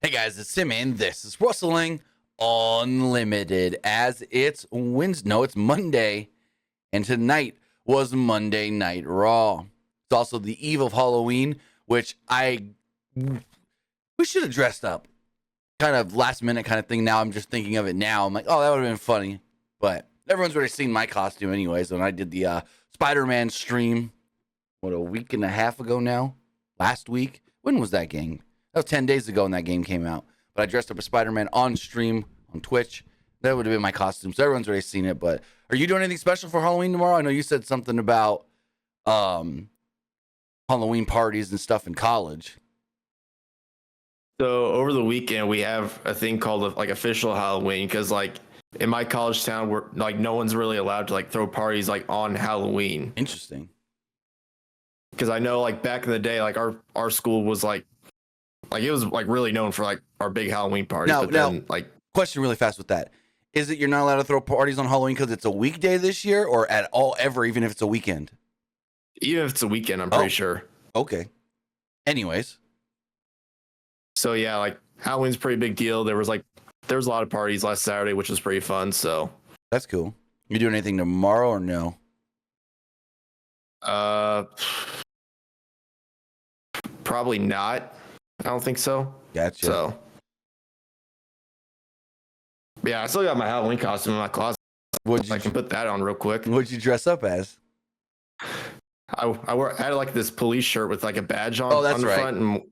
Hey guys, it's Sim and this is Wrestling Unlimited as it's Wednesday. No, it's Monday. And tonight was Monday Night Raw. It's also the eve of Halloween, which we should have dressed up. Kind of last minute kind of thing. Now I'm just thinking of it now. I'm like, oh, that would have been funny. But everyone's already seen my costume anyways. When I did the Spider-Man stream, a week and a half ago now? Last week? When was that game? That was 10 days ago when that game came out. But I dressed up as Spider-Man on stream on Twitch. That would have been my costume. So everyone's already seen it. But are you doing anything special for Halloween tomorrow? I know you said something about Halloween parties and stuff in college. So over the weekend, we have a thing called like official Halloween because like in my college town, we're like no one's really allowed to like throw parties like on Halloween. Interesting. Because I know like back in the day, like our school was like it was like really known for like our big Halloween parties. Now, question really fast with that. Is it you're not allowed to throw parties on Halloween because it's a weekday this year or at all ever, even if it's a weekend? Even if it's a weekend, I'm pretty sure. Okay. Anyways. So yeah, like Halloween's a pretty big deal. There was a lot of parties last Saturday, which was pretty fun. So that's cool. You doing anything tomorrow or no? Probably not. I don't think so. Gotcha. So yeah, I still got my Halloween costume in my closet. I can put that on real quick. What'd you dress up as? I had like this police shirt with like a badge on, that's on the right. front,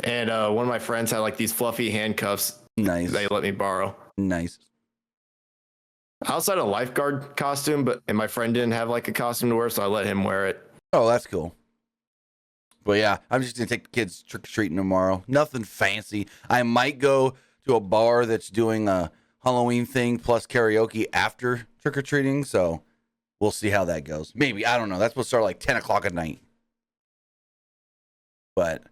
and one of my friends had like these fluffy handcuffs. Nice. They let me borrow. Nice. I also had a lifeguard costume, and my friend didn't have like a costume to wear, so I let him wear it. Oh, that's cool. But yeah, I'm just gonna take the kids trick-or-treating tomorrow. Nothing fancy. I might go to a bar that's doing a Halloween thing plus karaoke after trick-or-treating, so we'll see how that goes. Maybe, I don't know. That's supposed to start like 10 o'clock at night. But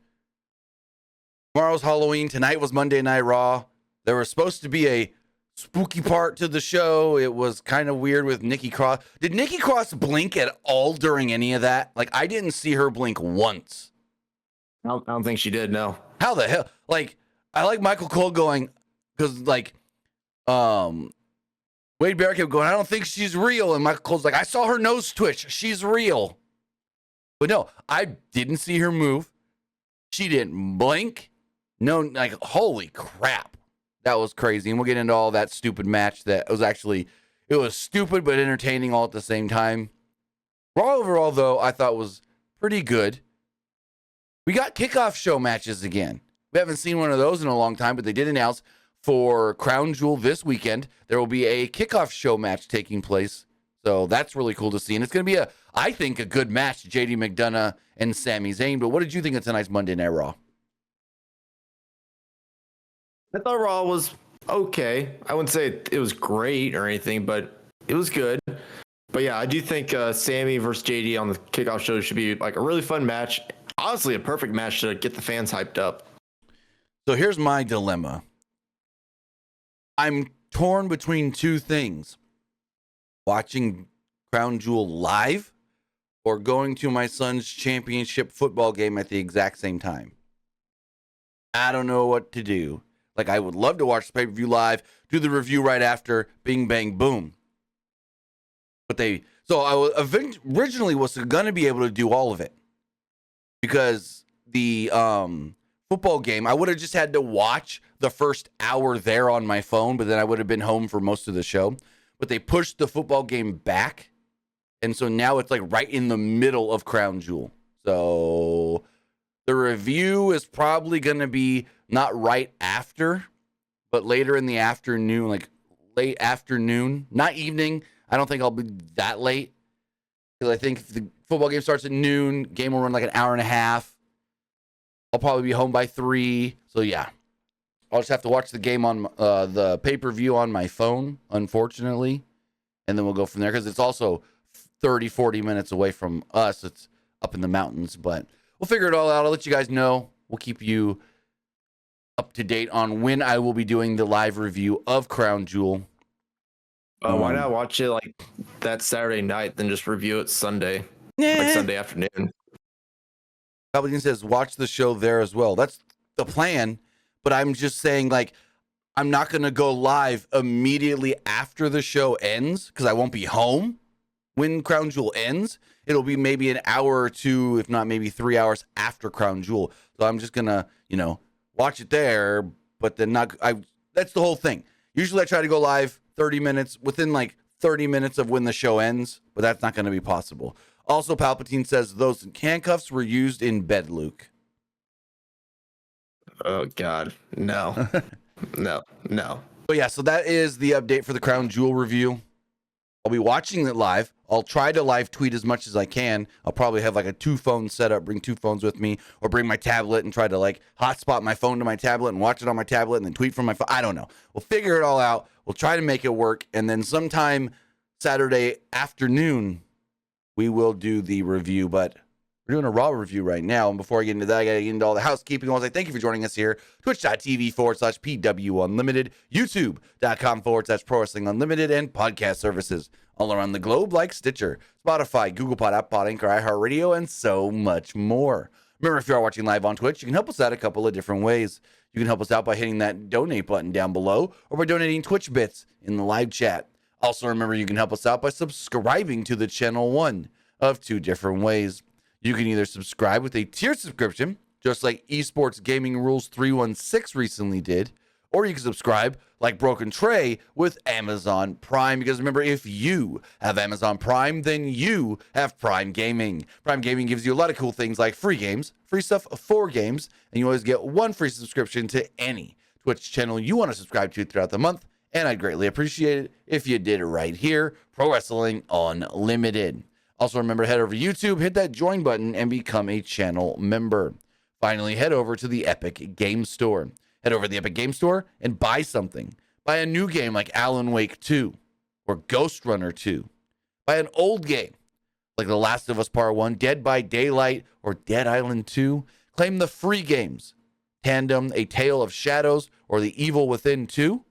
tomorrow's Halloween. Tonight was Monday Night Raw. There was supposed to be a spooky part to the show. It was kind of weird with Nikki Cross. Did Nikki Cross blink at all during any of that? Like, I didn't see her blink once. I don't think she did, no. How the hell? Like, I like Michael Cole going, because, like, Wade Barrett kept going, I don't think she's real. And Michael Cole's like, I saw her nose twitch. She's real. But no, I didn't see her move. She didn't blink. No, like, holy crap. That was crazy. And we'll get into all that stupid match that was actually, it was stupid but entertaining all at the same time. Raw overall, though, I thought was pretty good. We got kickoff show matches again. We haven't seen one of those in a long time, but they did announce for Crown Jewel this weekend, there will be a kickoff show match taking place. So that's really cool to see. And it's going to be, I think, a good match, JD McDonough and Sami Zayn. But what did you think of tonight's Monday Night Raw? I thought Raw was okay. I wouldn't say it was great or anything, but it was good. But yeah, I do think Sammy versus JD on the kickoff show should be like a really fun match. Honestly, a perfect match to get the fans hyped up. So here's my dilemma. I'm torn between two things. Watching Crown Jewel live or going to my son's championship football game at the exact same time. I don't know what to do. Like, I would love to watch the pay-per-view live, do the review right after, bing, bang, boom. But so I originally was going to be able to do all of it. Because the football game, I would have just had to watch the first hour there on my phone, but then I would have been home for most of the show. But they pushed the football game back. And so now it's like right in the middle of Crown Jewel. So the review is probably going to be not right after, but later in the afternoon, like late afternoon, not evening. I don't think I'll be that late because I think if the football game starts at noon, game will run like an hour and a half. I'll probably be home by 3. So yeah, I'll just have to watch the game on the pay-per-view on my phone, unfortunately. And then we'll go from there because it's also 30, 40 minutes away from us. It's up in the mountains, but we'll figure it all out. I'll let you guys know. We'll keep you up to date on when I will be doing the live review of Crown Jewel. Why not watch it like that Saturday night, then just review it Sunday, Yeah. like Sunday afternoon? Palpatine says, watch the show there as well. That's the plan. but I'm just saying, like, I'm not going to go live immediately after the show ends because I won't be home when Crown Jewel ends. It'll be maybe an hour or two, if not maybe 3 hours after Crown Jewel. So I'm just going to, watch it there, but then that's the whole thing. Usually I try to go live 30 minutes, within like 30 minutes of when the show ends, but that's not going to be possible. Also, Palpatine says those handcuffs were used in bed, Luke. Oh, God. No. No. But yeah, so that is the update for the Crown Jewel review. I'll be watching it live. I'll try to live tweet as much as I can. I'll probably have like a 2-phone setup, bring 2 phones with me, or bring my tablet and try to like hotspot my phone to my tablet and watch it on my tablet and then tweet from my phone. I don't know. We'll figure it all out. We'll try to make it work. And then sometime Saturday afternoon, we will do the review. But we're doing a Raw review right now. And before I get into that, I got to get into all the housekeeping. I want to say thank you for joining us here. Twitch.tv/PW Unlimited, YouTube.com/Pro Wrestling Unlimited, and podcast services all around the globe like Stitcher, Spotify, Google Pod, Apple Pod, Anchor, iHeartRadio, and so much more. Remember, if you are watching live on Twitch, you can help us out a couple of different ways. You can help us out by hitting that donate button down below or by donating Twitch bits in the live chat. Also, remember, you can help us out by subscribing to the channel one of 2 different ways. You can either subscribe with a tiered subscription, just like Esports Gaming Rules 316 recently did, or you can subscribe like Broken Trey with Amazon Prime. Because remember, if you have Amazon Prime, then you have Prime Gaming. Prime Gaming gives you a lot of cool things like free games, free stuff for games, and you always get 1 free subscription to any Twitch channel you want to subscribe to throughout the month. And I'd greatly appreciate it if you did it right here, Pro Wrestling Unlimited. Also, remember, head over to YouTube, hit that join button, and become a channel member. Finally, head over to the Epic Game Store. Head over to the Epic Game Store and buy something. Buy a new game like Alan Wake 2 or Ghost Runner 2. Buy an old game like The Last of Us Part 1, Dead by Daylight, or Dead Island 2. Claim the free games, Tandem, A Tale of Shadows, or The Evil Within 2.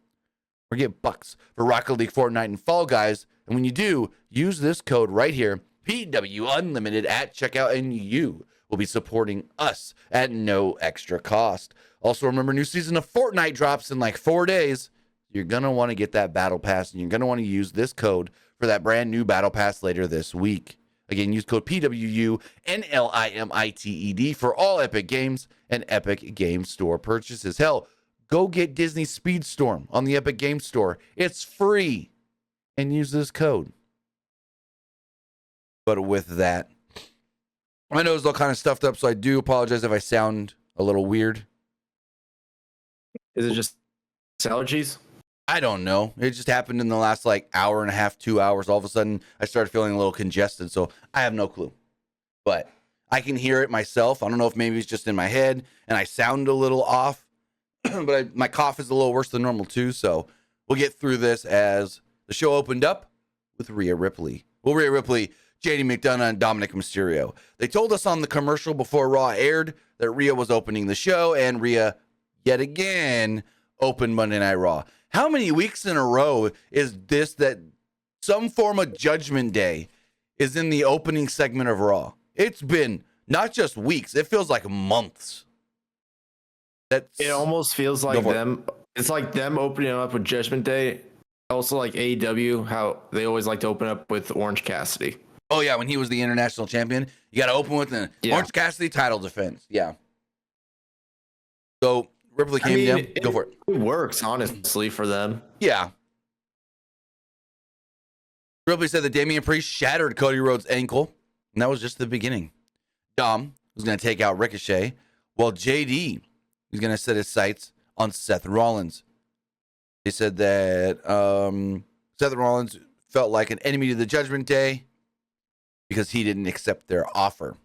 Or get bucks for Rocket League, Fortnite, and Fall Guys. And when you do, use this code right here, PW Unlimited at checkout, and you will be supporting us at no extra cost. Also, remember, new season of Fortnite drops in like 4 days. You're going to want to get that battle pass, and you're going to want to use this code for that brand new battle pass later this week. Again, use code PWU NLIMITED for all Epic Games and Epic Game Store purchases. Hell, go get Disney Speedstorm on the Epic Game Store. It's free. And use this code. But with that, my nose is all kind of stuffed up, so I do apologize if I sound a little weird. Is it just allergies? I don't know. It just happened in the last like hour and a half, 2 hours. All of a sudden, I started feeling a little congested, so I have no clue. But I can hear it myself. I don't know if maybe it's just in my head, and I sound a little off. But my cough is a little worse than normal, too, so we'll get through this as the show opened up with Rhea Ripley. Well, Rhea Ripley, JD McDonough, and Dominic Mysterio. They told us on the commercial before Raw aired that Rhea was opening the show, and Rhea, yet again, opened Monday Night Raw. How many weeks in a row is this that some form of Judgment Day is in the opening segment of Raw? It's been not just weeks. It feels like months. It almost feels like them. It's like them opening up with Judgment Day. Also, like AEW, how they always like to open up with Orange Cassidy. Oh, yeah, when he was the international champion. You got to open with an Orange Cassidy title defense. Yeah. So Ripley came down. Go for it. It works, honestly, for them. Yeah. Ripley said that Damian Priest shattered Cody Rhodes' ankle, and that was just the beginning. Dom was going to take out Ricochet, while JD was going to set his sights on Seth Rollins. They said that Seth Rollins felt like an enemy to the Judgment Day because he didn't accept their offer.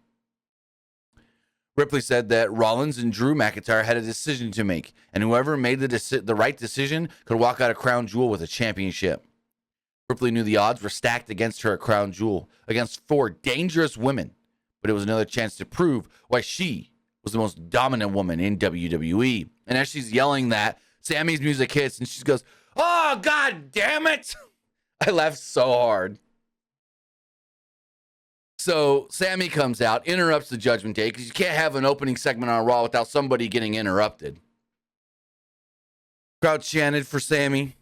Ripley said that Rollins and Drew McIntyre had a decision to make, and whoever made the right decision could walk out of Crown Jewel with a championship. Ripley knew the odds were stacked against her at Crown Jewel, against 4 dangerous women, but it was another chance to prove why she was the most dominant woman in WWE. And as she's yelling that, Sammy's music hits, and she goes, "Oh, God damn it!" I laughed so hard. So Sammy comes out, interrupts the Judgment Day, because you can't have an opening segment on Raw without somebody getting interrupted. Crowd chanted for Sammy.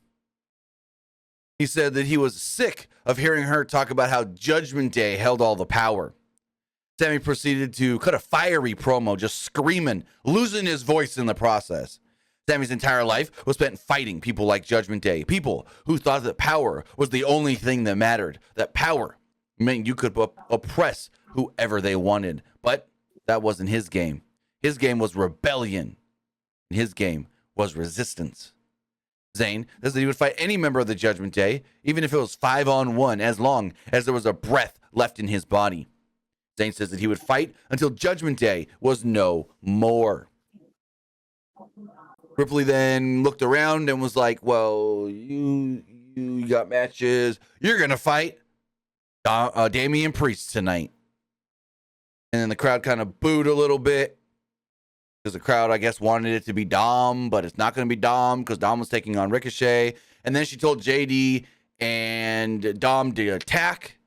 He said that he was sick of hearing her talk about how Judgment Day held all the power. Sammy proceeded to cut a fiery promo, just screaming, losing his voice in the process. Sammy's entire life was spent fighting people like Judgment Day, people who thought that power was the only thing that mattered, that power meant you could oppress whoever they wanted. But that wasn't his game. His game was rebellion. His game was resistance. Zayn says that he would fight any member of the Judgment Day, even if it was 5-on-1, as long as there was a breath left in his body. Zayn says that he would fight until Judgment Day was no more. Ripley then looked around and was like, well, you got matches. You're going to fight Damian Priest tonight. And then the crowd kind of booed a little bit. Because the crowd, I guess, wanted it to be Dom, but it's not going to be Dom because Dom was taking on Ricochet. And then she told JD and Dom to attack.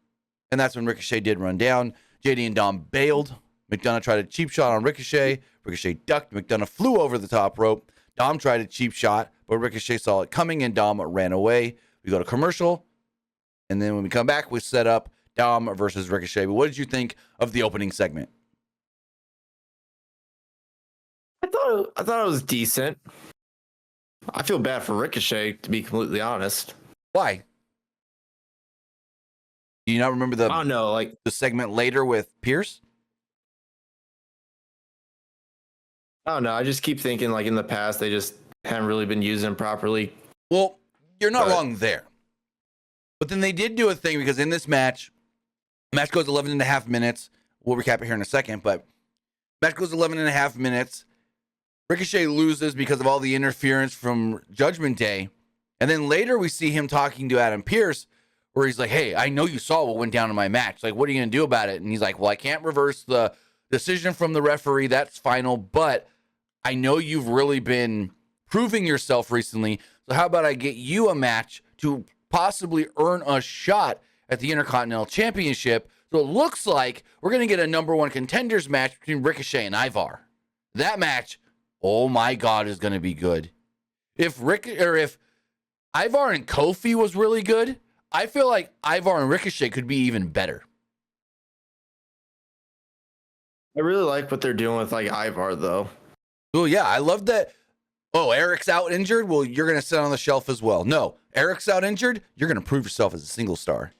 And that's when Ricochet did run down. JD and Dom bailed. McDonough tried a cheap shot on Ricochet. Ricochet ducked. McDonough flew over the top rope. Dom tried a cheap shot, but Ricochet saw it coming and Dom ran away. We go to commercial. And then when we come back, we set up Dom versus Ricochet. But what did you think of the opening segment? I thought it was decent. I feel bad for Ricochet, to be completely honest. Why? Do you not remember I don't know, like the segment later with Pierce? I don't know. I just keep thinking like in the past they just haven't really been using him properly. Well, you're not wrong there. But then they did do a thing because in this match, the match goes 11 and a half minutes. We'll recap it here in a second, but match goes 11 and a half minutes. Ricochet loses because of all the interference from Judgment Day. And then later we see him talking to Adam Pearce where he's like, hey, I know you saw what went down in my match. Like, what are you going to do about it? And he's like, well, I can't reverse the decision from the referee. That's final. But I know you've really been proving yourself recently. So how about I get you a match to possibly earn a shot at the Intercontinental Championship? So it looks like we're going to get a number one contenders match between Ricochet and Ivar. That match, oh my God, is going to be good. If Ivar and Kofi was really good, I feel like Ivar and Ricochet could be even better. I really like what they're doing with like Ivar though. Oh yeah, I love that. Oh, Eric's out injured? Well, you're going to sit on the shelf as well. No, Eric's out injured? You're going to prove yourself as a single star.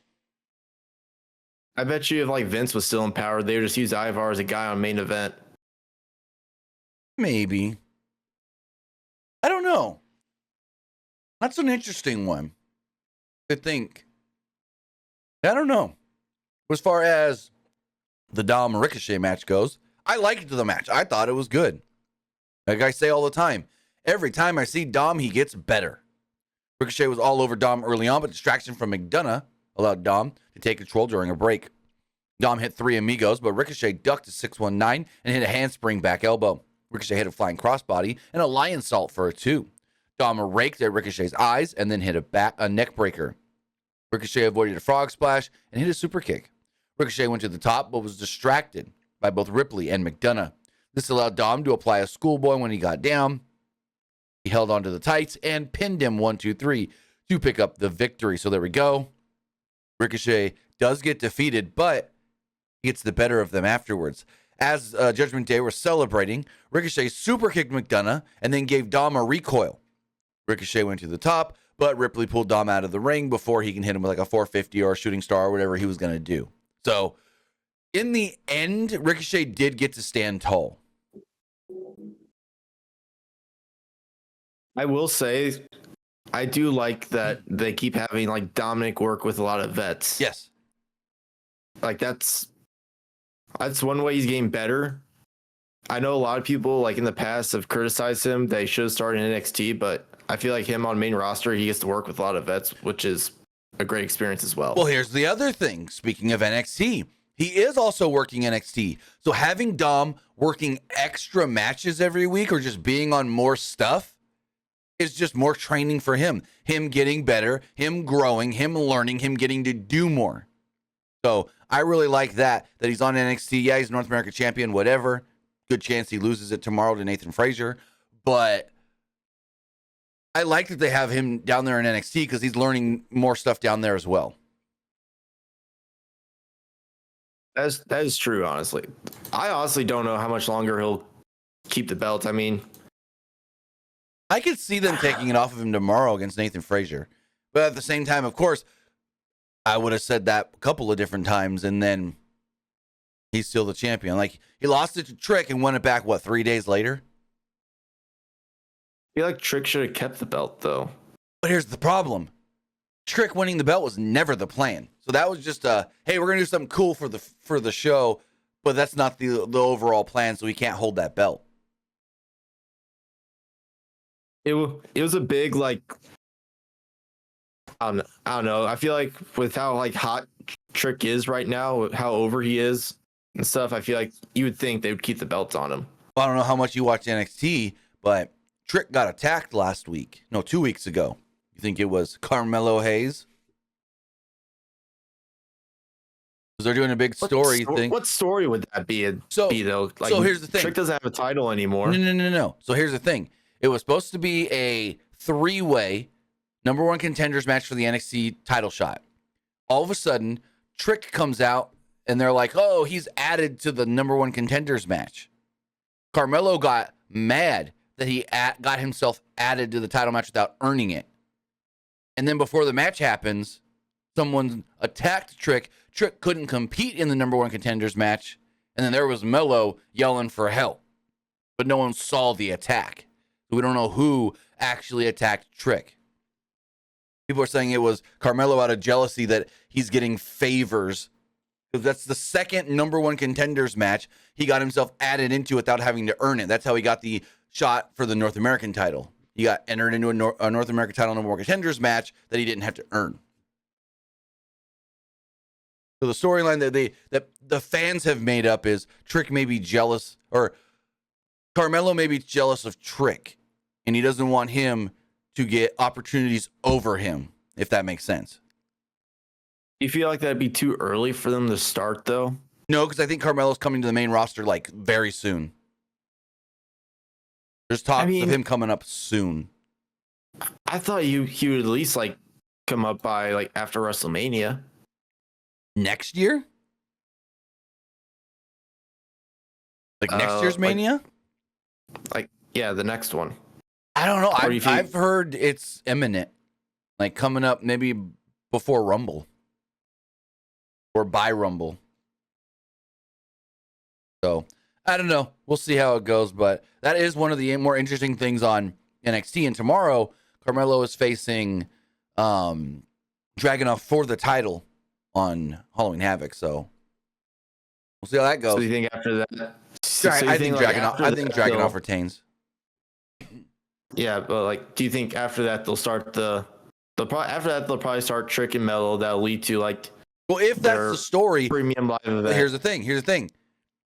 I bet you if like Vince was still in power, they would just use Ivar as a guy on main event. Maybe. I don't know. That's an interesting one to think. I don't know. As far as the Dom Ricochet match goes, I liked the match. I thought it was good. Like I say all the time, every time I see Dom, he gets better. Ricochet was all over Dom early on, but distraction from McDonough allowed Dom to take control during a break. Dom hit 3 amigos, but Ricochet ducked a 619 and hit a handspring back elbow. Ricochet hit a flying crossbody and a lion salt for a 2. Dom raked at Ricochet's eyes and then hit a neck breaker. Ricochet avoided a frog splash and hit a super kick. Ricochet went to the top but was distracted by both Ripley and McDonough. This allowed Dom to apply a schoolboy when he got down. He held onto the tights and pinned him 1-2-3 to pick up the victory. So there we go. Ricochet does get defeated, but he gets the better of them afterwards. As Judgment Day were celebrating, Ricochet super kicked McDonough and then gave Dom a recoil. Ricochet went to the top, but Ripley pulled Dom out of the ring before he can hit him with like a 450 or a shooting star or whatever he was going to do. So in the end, Ricochet did get to stand tall. I will say, I do like that they keep having like Dominic work with a lot of vets. Yes. Like that's one way he's getting better. I know a lot of people like in the past have criticized him. They should have started in NXT, but I feel like him on main roster, he gets to work with a lot of vets, which is a great experience as well. Well, here's the other thing. Speaking of NXT, he is also working NXT. So having Dom working extra matches every week or just being on more stuff is just more training for him. Him getting better, him growing, him learning, him getting to do more. So I really like that he's on NXT. Yeah, he's North America champion, whatever. Good chance he loses it tomorrow to Nathan Frazier. But I like that they have him down there in NXT because he's learning more stuff down there as well. That is true, honestly. I honestly don't know how much longer he'll keep the belt. I mean, I could see them taking it off of him tomorrow against Nathan Frazier. But at the same time, of course, I would have said that a couple of different times, and then he's still the champion. Like, he lost it to Trick and won it back, 3 days later? I feel like Trick should have kept the belt, though. But here's the problem. Trick winning the belt was never the plan. So that was just hey, we're going to do something cool for the show, but that's not the overall plan, so we can't hold that belt. It was a big, like, I don't know. I feel like with how, like, hot Trick is right now, how over he is and stuff, I feel like you would think they would keep the belts on him. I don't know how much you watch NXT, but Trick got attacked 2 weeks ago. You think it was Carmelo Hayes? Because they're doing a big story thing. What story would that be though? Like, so here's the thing. Trick doesn't have a title anymore. No. So here's the thing. It was supposed to be a 3-way number 1 contenders match for the NXT title shot. All of a sudden, Trick comes out and they're like, oh, he's added to the number 1 contenders match. Carmelo got mad that he got himself added to the title match without earning it. And then before the match happens, someone attacked Trick. Trick couldn't compete in the number 1 contenders match. And then there was Melo yelling for help. But no one saw the attack. We don't know who actually attacked Trick. People are saying it was Carmelo out of jealousy that he's getting favors. Because that's the second number 1 contenders match he got himself added into without having to earn it. That's how he got the shot for the North American title. He got entered into a North American title number 1 contenders match that he didn't have to earn. So the storyline that the fans have made up is Trick may be jealous, or Carmelo may be jealous of Trick, and he doesn't want him to get opportunities over him, if that makes sense. You feel like that'd be too early for them to start, though? No, because I think Carmelo's coming to the main roster very soon. There's talks of him coming up soon. I thought he would at least come up by after WrestleMania. Next year? Next year's Mania? Yeah, the next one. I don't know. I've heard it's imminent. Coming up maybe before Rumble. Or by Rumble. So, I don't know. We'll see how it goes, but that is one of the more interesting things on NXT. And tomorrow, Carmelo is facing Dragunov for the title on Halloween Havoc. So, we'll see how that goes. So you think after that? I think Dragunov retains. Yeah, but do you think after that they'll start they'll probably start Trick and Melo? That'll lead to well, if that's the story, premium live event. Here's the thing.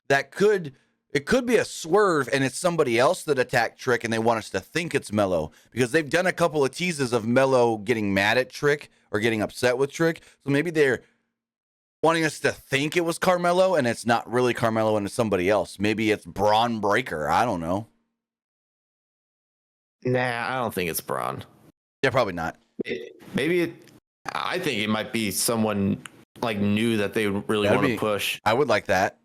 It could be a swerve, and it's somebody else that attacked Trick, and they want us to think it's Melo, because they've done a couple of teases of Melo getting mad at Trick or getting upset with Trick. So maybe they're wanting us to think it was Carmelo, and it's not really Carmelo, and it's somebody else. Maybe it's Braun Breaker. I don't know. Nah, I don't think it's Braun. Yeah, probably not. I think it might be someone new that they really want to push. I would like that.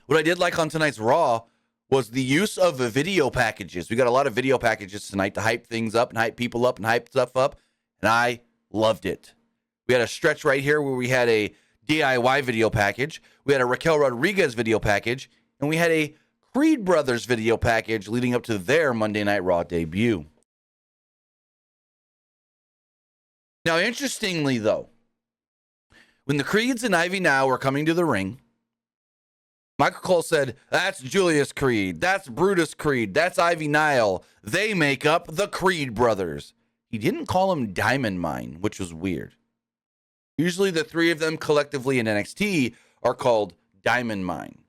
What I did like on tonight's Raw was the use of the video packages. We got a lot of video packages tonight to hype things up and hype people up and hype stuff up, and I loved it. We had a stretch right here where we had a DIY video package, we had a Raquel Rodriguez video package, and we had a Creed Brothers video package leading up to their Monday Night Raw debut. Now, interestingly, though, when the Creeds and Ivy Now were coming to the ring, Michael Cole said, that's Julius Creed, that's Brutus Creed, that's Ivy Nile. They make up the Creed Brothers. He didn't call them Diamond Mine, which was weird. Usually the three of them collectively in NXT are called Diamond Mine.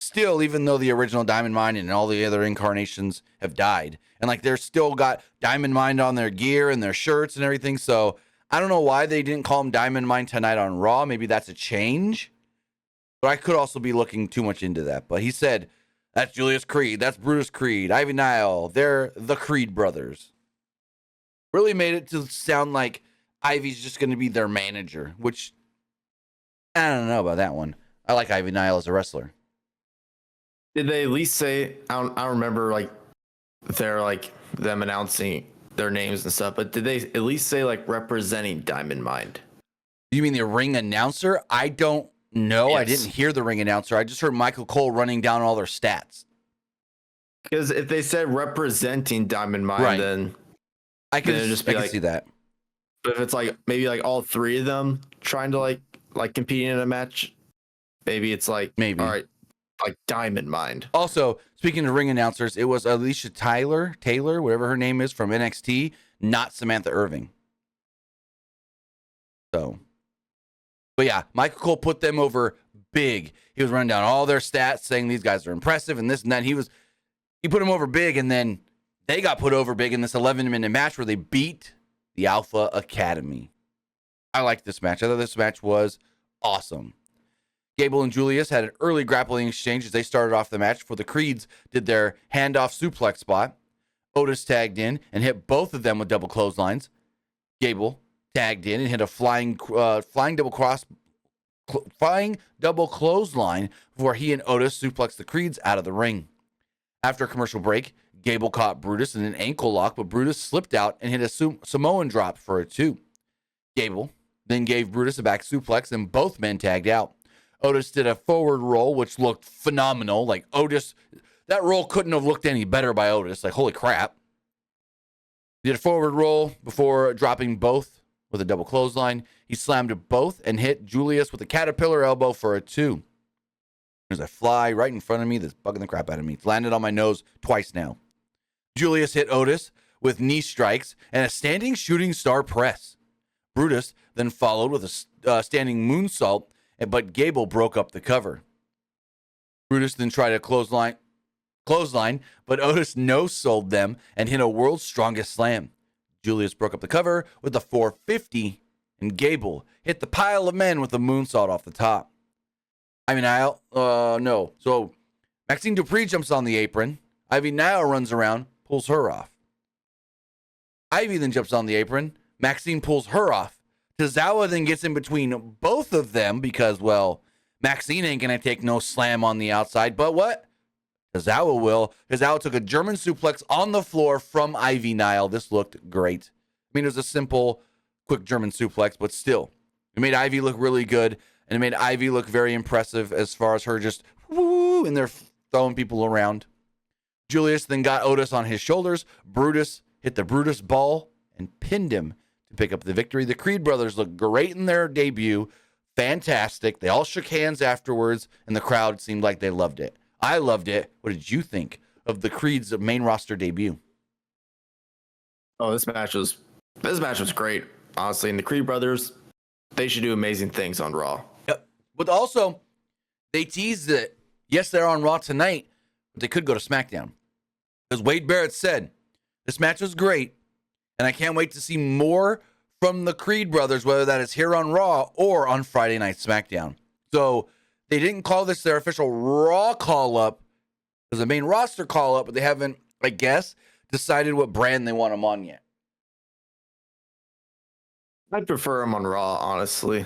Still, even though the original Diamond Mine and all the other incarnations have died, and they're still got Diamond Mine on their gear and their shirts and everything, so I don't know why they didn't call him Diamond Mine tonight on Raw. Maybe that's a change. But I could also be looking too much into that. But he said That's Julius Creed. That's Brutus Creed. Ivy Nile. They're the Creed brothers. Really made it to sound like Ivy's just going to be their manager, which I don't know about that one. I like Ivy Nile as a wrestler. Did they at least say? I don't remember like they're like them announcing their names and stuff, but did they at least say like representing Diamond Mine? You mean the ring announcer? I don't know. Yes. I didn't hear the ring announcer. I just heard Michael Cole running down all their stats. Because if they said representing Diamond Mine, right, then I can see that. But if it's like maybe like all three of them trying to like competing in a match, maybe it's like all right, like Diamond Mine. Also, speaking of ring announcers, it was Alicia Taylor, whatever her name is, from NXT, not Samantha Irving. So, but yeah, Michael Cole put them over big. He was running down all their stats, saying these guys are impressive and this and that. He put them over big, and then they got put over big in this 11-minute match where they beat the Alpha Academy. I liked this match. I thought this match was awesome. Gable and Julius had an early grappling exchange as they started off the match before the Creeds did their handoff suplex spot. Otis tagged in and hit both of them with double clotheslines. Gable tagged in and hit a flying double clothesline before he and Otis suplexed the Creeds out of the ring. After a commercial break, Gable caught Brutus in an ankle lock, but Brutus slipped out and hit a Samoan drop for a 2. Gable then gave Brutus a back suplex, and both men tagged out. Otis did a forward roll, which looked phenomenal. Like, Otis, that roll couldn't have looked any better by Otis. Like, holy crap. He did a forward roll before dropping both with a double clothesline. He slammed both and hit Julius with a caterpillar elbow for a 2. There's a fly right in front of me that's bugging the crap out of me. It's landed on my nose twice now. Julius hit Otis with knee strikes and a standing shooting star press. Brutus then followed with a standing moonsault, but Gable broke up the cover. Brutus then tried a clothesline, but Otis no-sold them and hit a world's strongest slam. Julius broke up the cover with a 450, and Gable hit the pile of men with a moonsault off the top. No. So Maxine Dupree jumps on the apron. Ivy Nile runs around, pulls her off. Ivy then jumps on the apron. Maxine pulls her off. Tozawa then gets in between both of them because, well, Maxine ain't going to take no slam on the outside. But what? Tozawa will. Tozawa took a German suplex on the floor from Ivy Nile. This looked great. I mean, it was a simple, quick German suplex, but still. It made Ivy look really good, and it made Ivy look very impressive as far as her just woo, and they're throwing people around. Julius then got Otis on his shoulders. Brutus hit the Brutus ball and pinned him to pick up the victory. The Creed brothers looked great in their debut. Fantastic. They all shook hands afterwards, and the crowd seemed like they loved it. I loved it. What did you think of the Creed's main roster debut? Oh, this match was great, honestly. And the Creed brothers, they should do amazing things on Raw. Yep. But also, they teased that, yes, they're on Raw tonight, but they could go to SmackDown. Because Wade Barrett said, this match was great, and I can't wait to see more from the Creed brothers, whether that is here on Raw or on Friday Night SmackDown. So they didn't call this their official Raw call-up. It was a main roster call-up, but they haven't, I guess, decided what brand they want them on yet. I'd prefer them on Raw, honestly.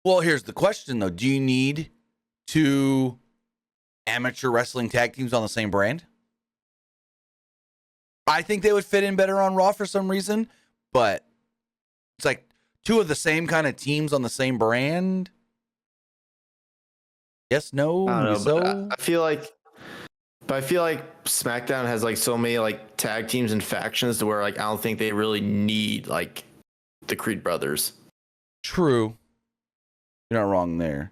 Well, here's the question, though. Do you need 2 amateur wrestling tag teams on the same brand? I think they would fit in better on Raw for some reason, but it's like 2 of the same kind of teams on the same brand. Yes, no, I don't know, so I feel like SmackDown has like so many like tag teams and factions to where like I don't think they really need like the Creed brothers. True. You're not wrong there.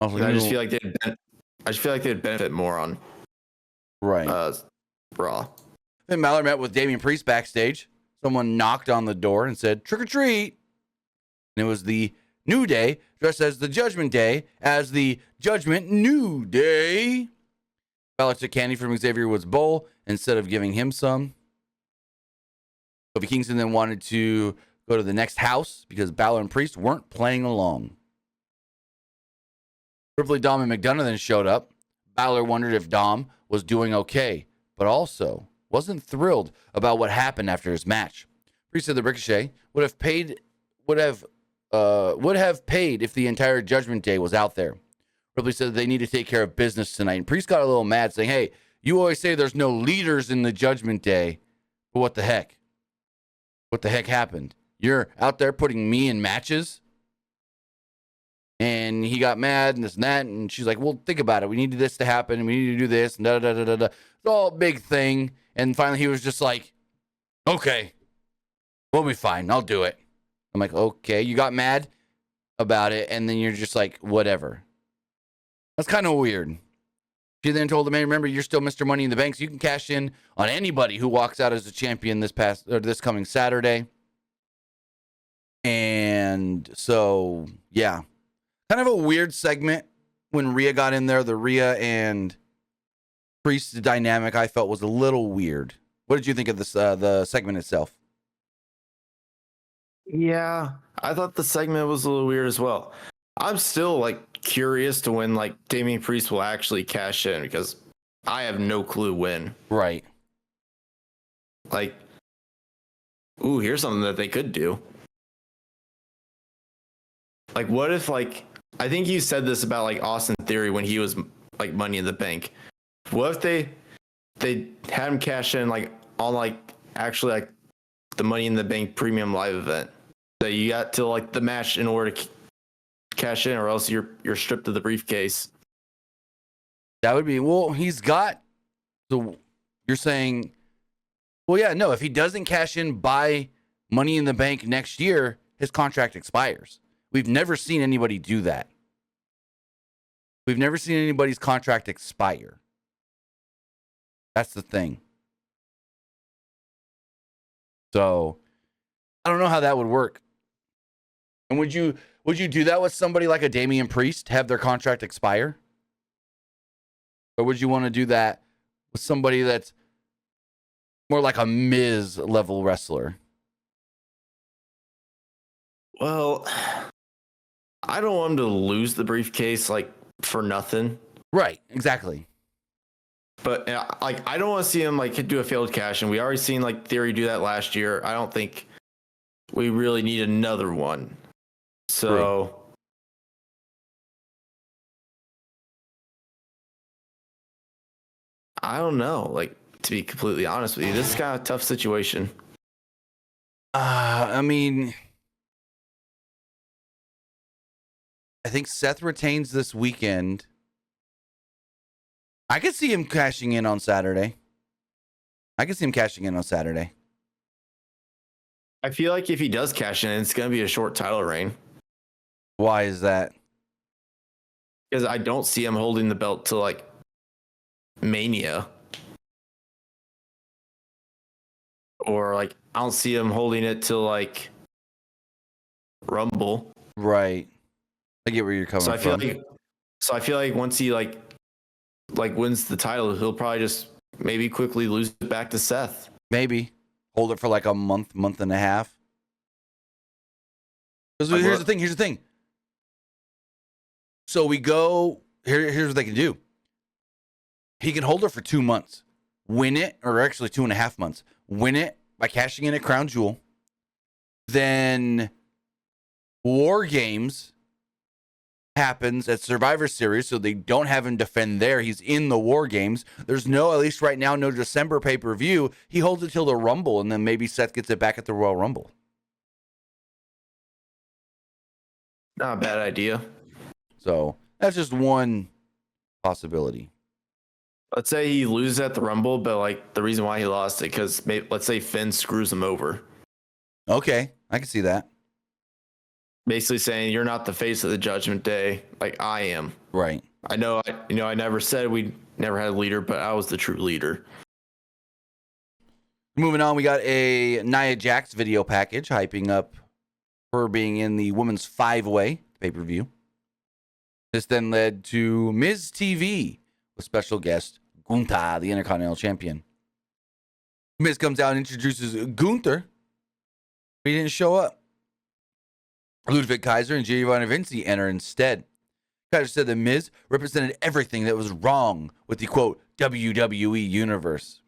I just feel like they'd benefit more on right. Raw. Then Balor met with Damian Priest backstage. Someone knocked on the door and said, "Trick or treat." And it was the New Day, dressed as the Judgment Day, as the Judgment New Day. Balor took candy from Xavier Woods' bowl instead of giving him some. Kofi Kingston then wanted to go to the next house because Balor and Priest weren't playing along. Ripley, Dom, and McDonough then showed up. Balor wondered if Dom was doing okay, but also wasn't thrilled about what happened after his match. Priest said that Ricochet would have paid if the entire Judgment Day was out there. Ripley said that they need to take care of business tonight. And Priest got a little mad, saying, "Hey, you always say there's no leaders in the Judgment Day, but what the heck? What the heck happened? You're out there putting me in matches?" And he got mad and this and that. And she's like, "Well, think about it. We need this to happen. And we need to do this. And da da da da da." It's all a big thing. And finally, he was just like, "Okay, we'll be fine. I'll do it." I'm like, "Okay, you got mad about it. And then you're just like, whatever." That's kind of weird. She then told him, "Hey, remember, you're still Mr. Money in the Bank, so you can cash in on anybody who walks out as a champion this coming Saturday." And so, yeah. Kind of a weird segment when Rhea got in there. The Rhea and Priest dynamic I felt was a little weird. What did you think of this the segment itself? Yeah, I thought the segment was a little weird as well. I'm still like curious to when like Damian Priest will actually cash in because I have no clue when. Right. Like, ooh, here's something that they could do. Like, what if like I think you said this about like Austin Theory when he was like Money in the Bank. What if they had him cash in like on like actually like the Money in the Bank premium live event that you got to like the match in order to cash in, or else you're stripped of the briefcase. That would be, well, he's got, so you're saying, well, yeah, no, if he doesn't cash in by Money in the Bank next year, his contract expires. We've never seen anybody do that. We've never seen anybody's contract expire. That's the thing. So I don't know how that would work. And would you do that with somebody like a Damian Priest, have their contract expire? Or would you want to do that with somebody that's more like a Miz level wrestler? Well, I don't want him to lose the briefcase like for nothing. Right, exactly. But like, I don't want to see him like do a failed cash, and we already seen like Theory do that last year. I don't think we really need another one. So, right. I don't know. Like, to be completely honest with you, this is kind of a tough situation. I mean, I think Seth retains this weekend. I could see him cashing in on Saturday. I I feel like if he does cash in, it's going to be a short title reign. Why is that? Because I don't see him holding the belt to like Mania. Or like, I don't see him holding it till like Rumble. Right. I get where you're coming from. So I feel like once he like wins the title, he'll probably just maybe quickly lose it back to Seth. Maybe hold it for like a month and a half. Because here's the thing. So we go here's what they can do. He can hold it for 2 months, win it, or actually 2.5 months, win it by cashing in at Crown Jewel. Then War Games happens at Survivor Series, so they don't have him defend there. He's in the War Games. There's no, at least right now, no December pay-per-view. He holds it till the Rumble, and then maybe Seth gets it back at the Royal Rumble. Not a bad idea. So that's just one possibility. Let's say he loses at the Rumble, but like the reason why he lost it, because let's say Finn screws him over. Okay, I can see that. Basically saying you're not the face of the Judgment Day, like I am. Right. I know. I never said we never had a leader, but I was the true leader. Moving on, we got a Nia Jax video package hyping up her being in the women's 5-way pay-per-view. This then led to Miz TV with special guest Gunther, the Intercontinental Champion. Miz comes out and introduces Gunther, but he didn't show up. Ludwig Kaiser and Giovanni Vinci enter instead. Kaiser said that Miz represented everything that was wrong with the, quote, WWE universe.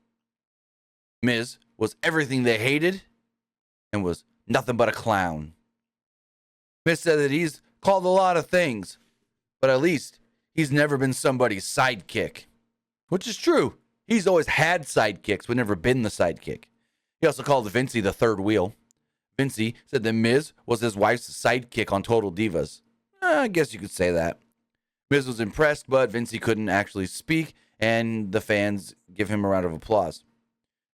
Miz was everything they hated and was nothing but a clown. Miz said that he's called a lot of things, but at least he's never been somebody's sidekick, which is true. He's always had sidekicks, but never been the sidekick. He also called Vincey the third wheel. Vincey said that Miz was his wife's sidekick on Total Divas. I guess you could say that. Miz was impressed, but Vincey couldn't actually speak, and the fans give him a round of applause.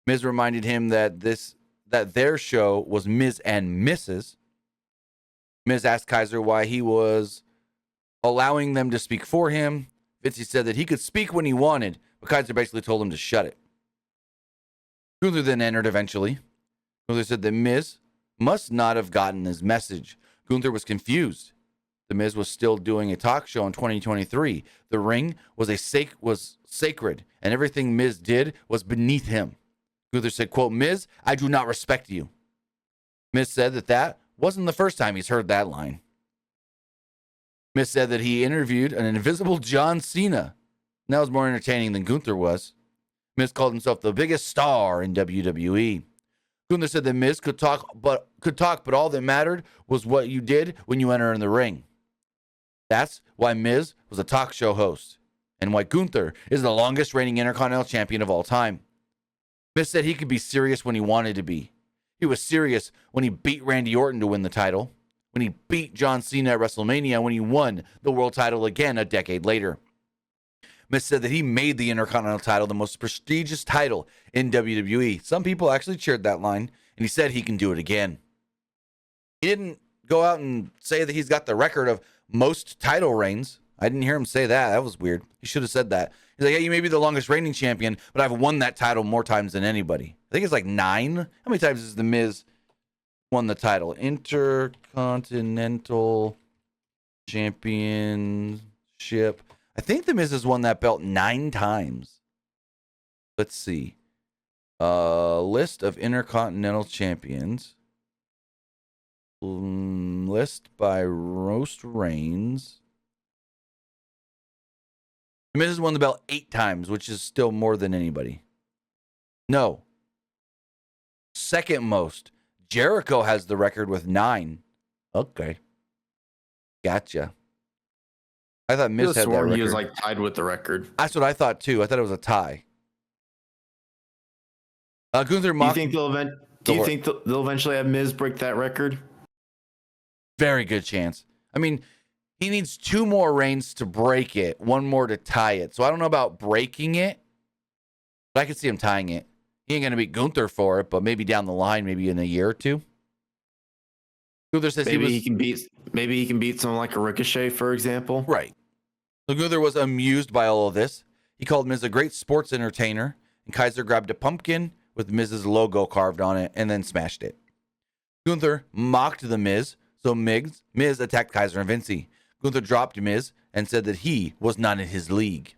Miz reminded him that their show was Miz and Mrs. Miz asked Kaiser why he was allowing them to speak for him. Vincey said that he could speak when he wanted, but Kaiser basically told him to shut it. Gunther then entered eventually. Gunther said that Miz must not have gotten his message. Gunther was confused. The Miz was still doing a talk show in 2023. The ring was sacred, and everything Miz did was beneath him. Gunther said, quote, Miz, I do not respect you. Miz said that wasn't the first time he's heard that line. Miz said that he interviewed an invisible John Cena. And that was more entertaining than Gunther was. Miz called himself the biggest star in WWE. Gunther said that Miz could talk, but all that mattered was what you did when you enter in the ring. That's why Miz was a talk show host, and why Gunther is the longest reigning Intercontinental Champion of all time. Miz said he could be serious when he wanted to be. He was serious when he beat Randy Orton to win the title, when he beat John Cena at WrestleMania, when he won the world title again a decade later. Miz said that he made the Intercontinental title the most prestigious title in WWE. Some people actually cheered that line, and he said he can do it again. He didn't go out and say that he's got the record of most title reigns. I didn't hear him say that. That was weird. He should have said that. He's like, yeah, you may be the longest reigning champion, but I've won that title more times than anybody. I think it's like 9. How many times has The Miz won the title? Intercontinental Championship. I think The Miz has won that belt 9 times. Let's see. List of Intercontinental Champions. List by most reigns. The Miz has won the belt 8 times, which is still more than anybody. No. Second most. Jericho has the record with 9. Okay. Gotcha. I thought Miz had that record. He was like tied with the record. That's what I thought too. I thought it was a tie. Gunther mocked. Do you think they'll eventually have Miz break that record? Very good chance. I mean, he needs 2 more reigns to break it, 1 more to tie it. So I don't know about breaking it, but I could see him tying it. He ain't gonna beat Gunther for it, but maybe down the line, maybe in a year or 2. Gunther says maybe he can beat someone like a Ricochet, for example. Right. So Gunther was amused by all of this. He called Miz a great sports entertainer, and Kaiser grabbed a pumpkin with Miz's logo carved on it and then smashed it. Gunther mocked the Miz, so Miz attacked Kaiser and Vincey. Gunther dropped Miz and said that he was not in his league.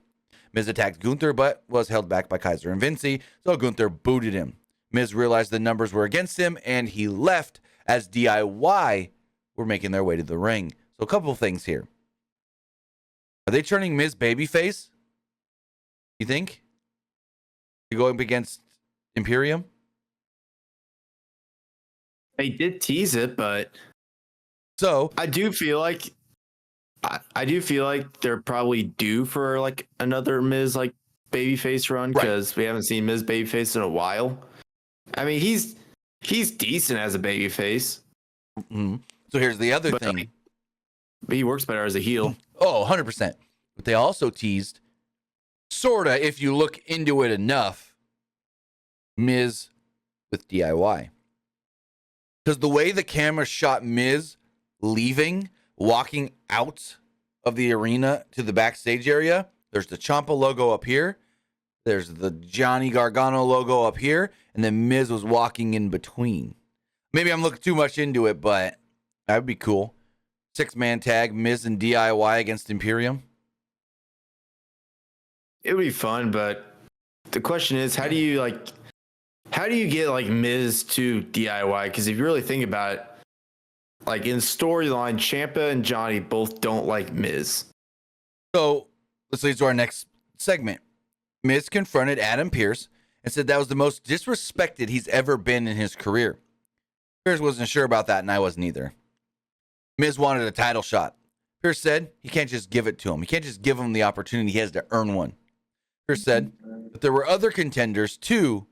Miz attacked Gunther, but was held back by Kaiser and Vincey, so Gunther booted him. Miz realized the numbers were against him, and he left as DIY were making their way to the ring. So a couple of things here. Are they turning Miz babyface? You think? You going up against Imperium? They did tease it, but so I do feel like they're probably due for like another Miz like babyface run, because we haven't seen Miz babyface in a while. I mean, he's decent as a babyface. Mm-hmm. So here's the other thing. But he works better as a heel. Oh, 100%. But they also teased, sorta, if you look into it enough, Miz with DIY. Because the way the camera shot Miz leaving, walking out of the arena to the backstage area, there's the Ciampa logo up here, there's the Johnny Gargano logo up here, and then Miz was walking in between. Maybe I'm looking too much into it, but that would be cool. 6-man tag, Miz and DIY against Imperium. It would be fun, but the question is, how do you get like Miz to DIY? Because if you really think about it, like in storyline, Ciampa and Johnny both don't like Miz. So let's lead to our next segment. Miz confronted Adam Pearce and said that was the most disrespected he's ever been in his career. Pearce wasn't sure about that, and I wasn't either. Miz wanted a title shot. Pearce said he can't just give it to him. He can't just give him the opportunity. He has to earn one. Pearce said that there were other contenders, too,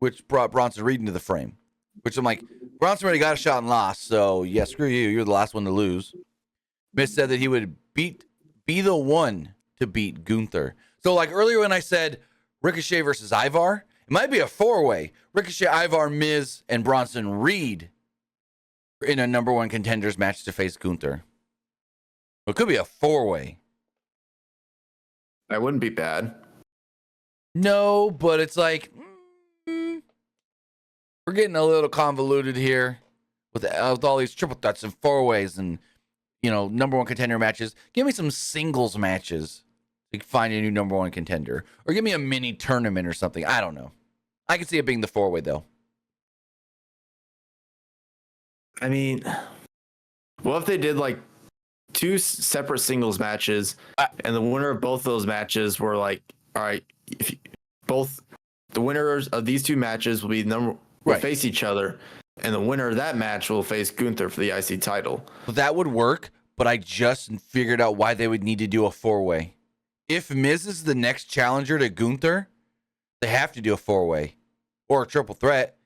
which brought Bronson Reed into the frame. Which I'm like, Bronson already got a shot and lost, so yeah, screw you. You're the last one to lose. Miz said that he would be the one to beat Gunther. So like earlier when I said Ricochet versus Ivar, it might be a four-way. Ricochet, Ivar, Miz, and Bronson Reed in a number one contenders match to face Gunther. It could be a four-way. That wouldn't be bad. No, but it's like, we're getting a little convoluted here with all these triple threats and four-ways and, number one contender matches. Give me some singles matches to find a new number one contender. Or give me a mini tournament or something. I don't know. I can see it being the four-way, though. I mean, what if they did like two separate singles matches and the winner of both those matches were like, all right, the winners of these two matches will be will face each other, and the winner of that match will face Gunther for the IC title. Well, that would work, but I just figured out why they would need to do a four-way. If Miz is the next challenger to Gunther, they have to do a four-way or a triple threat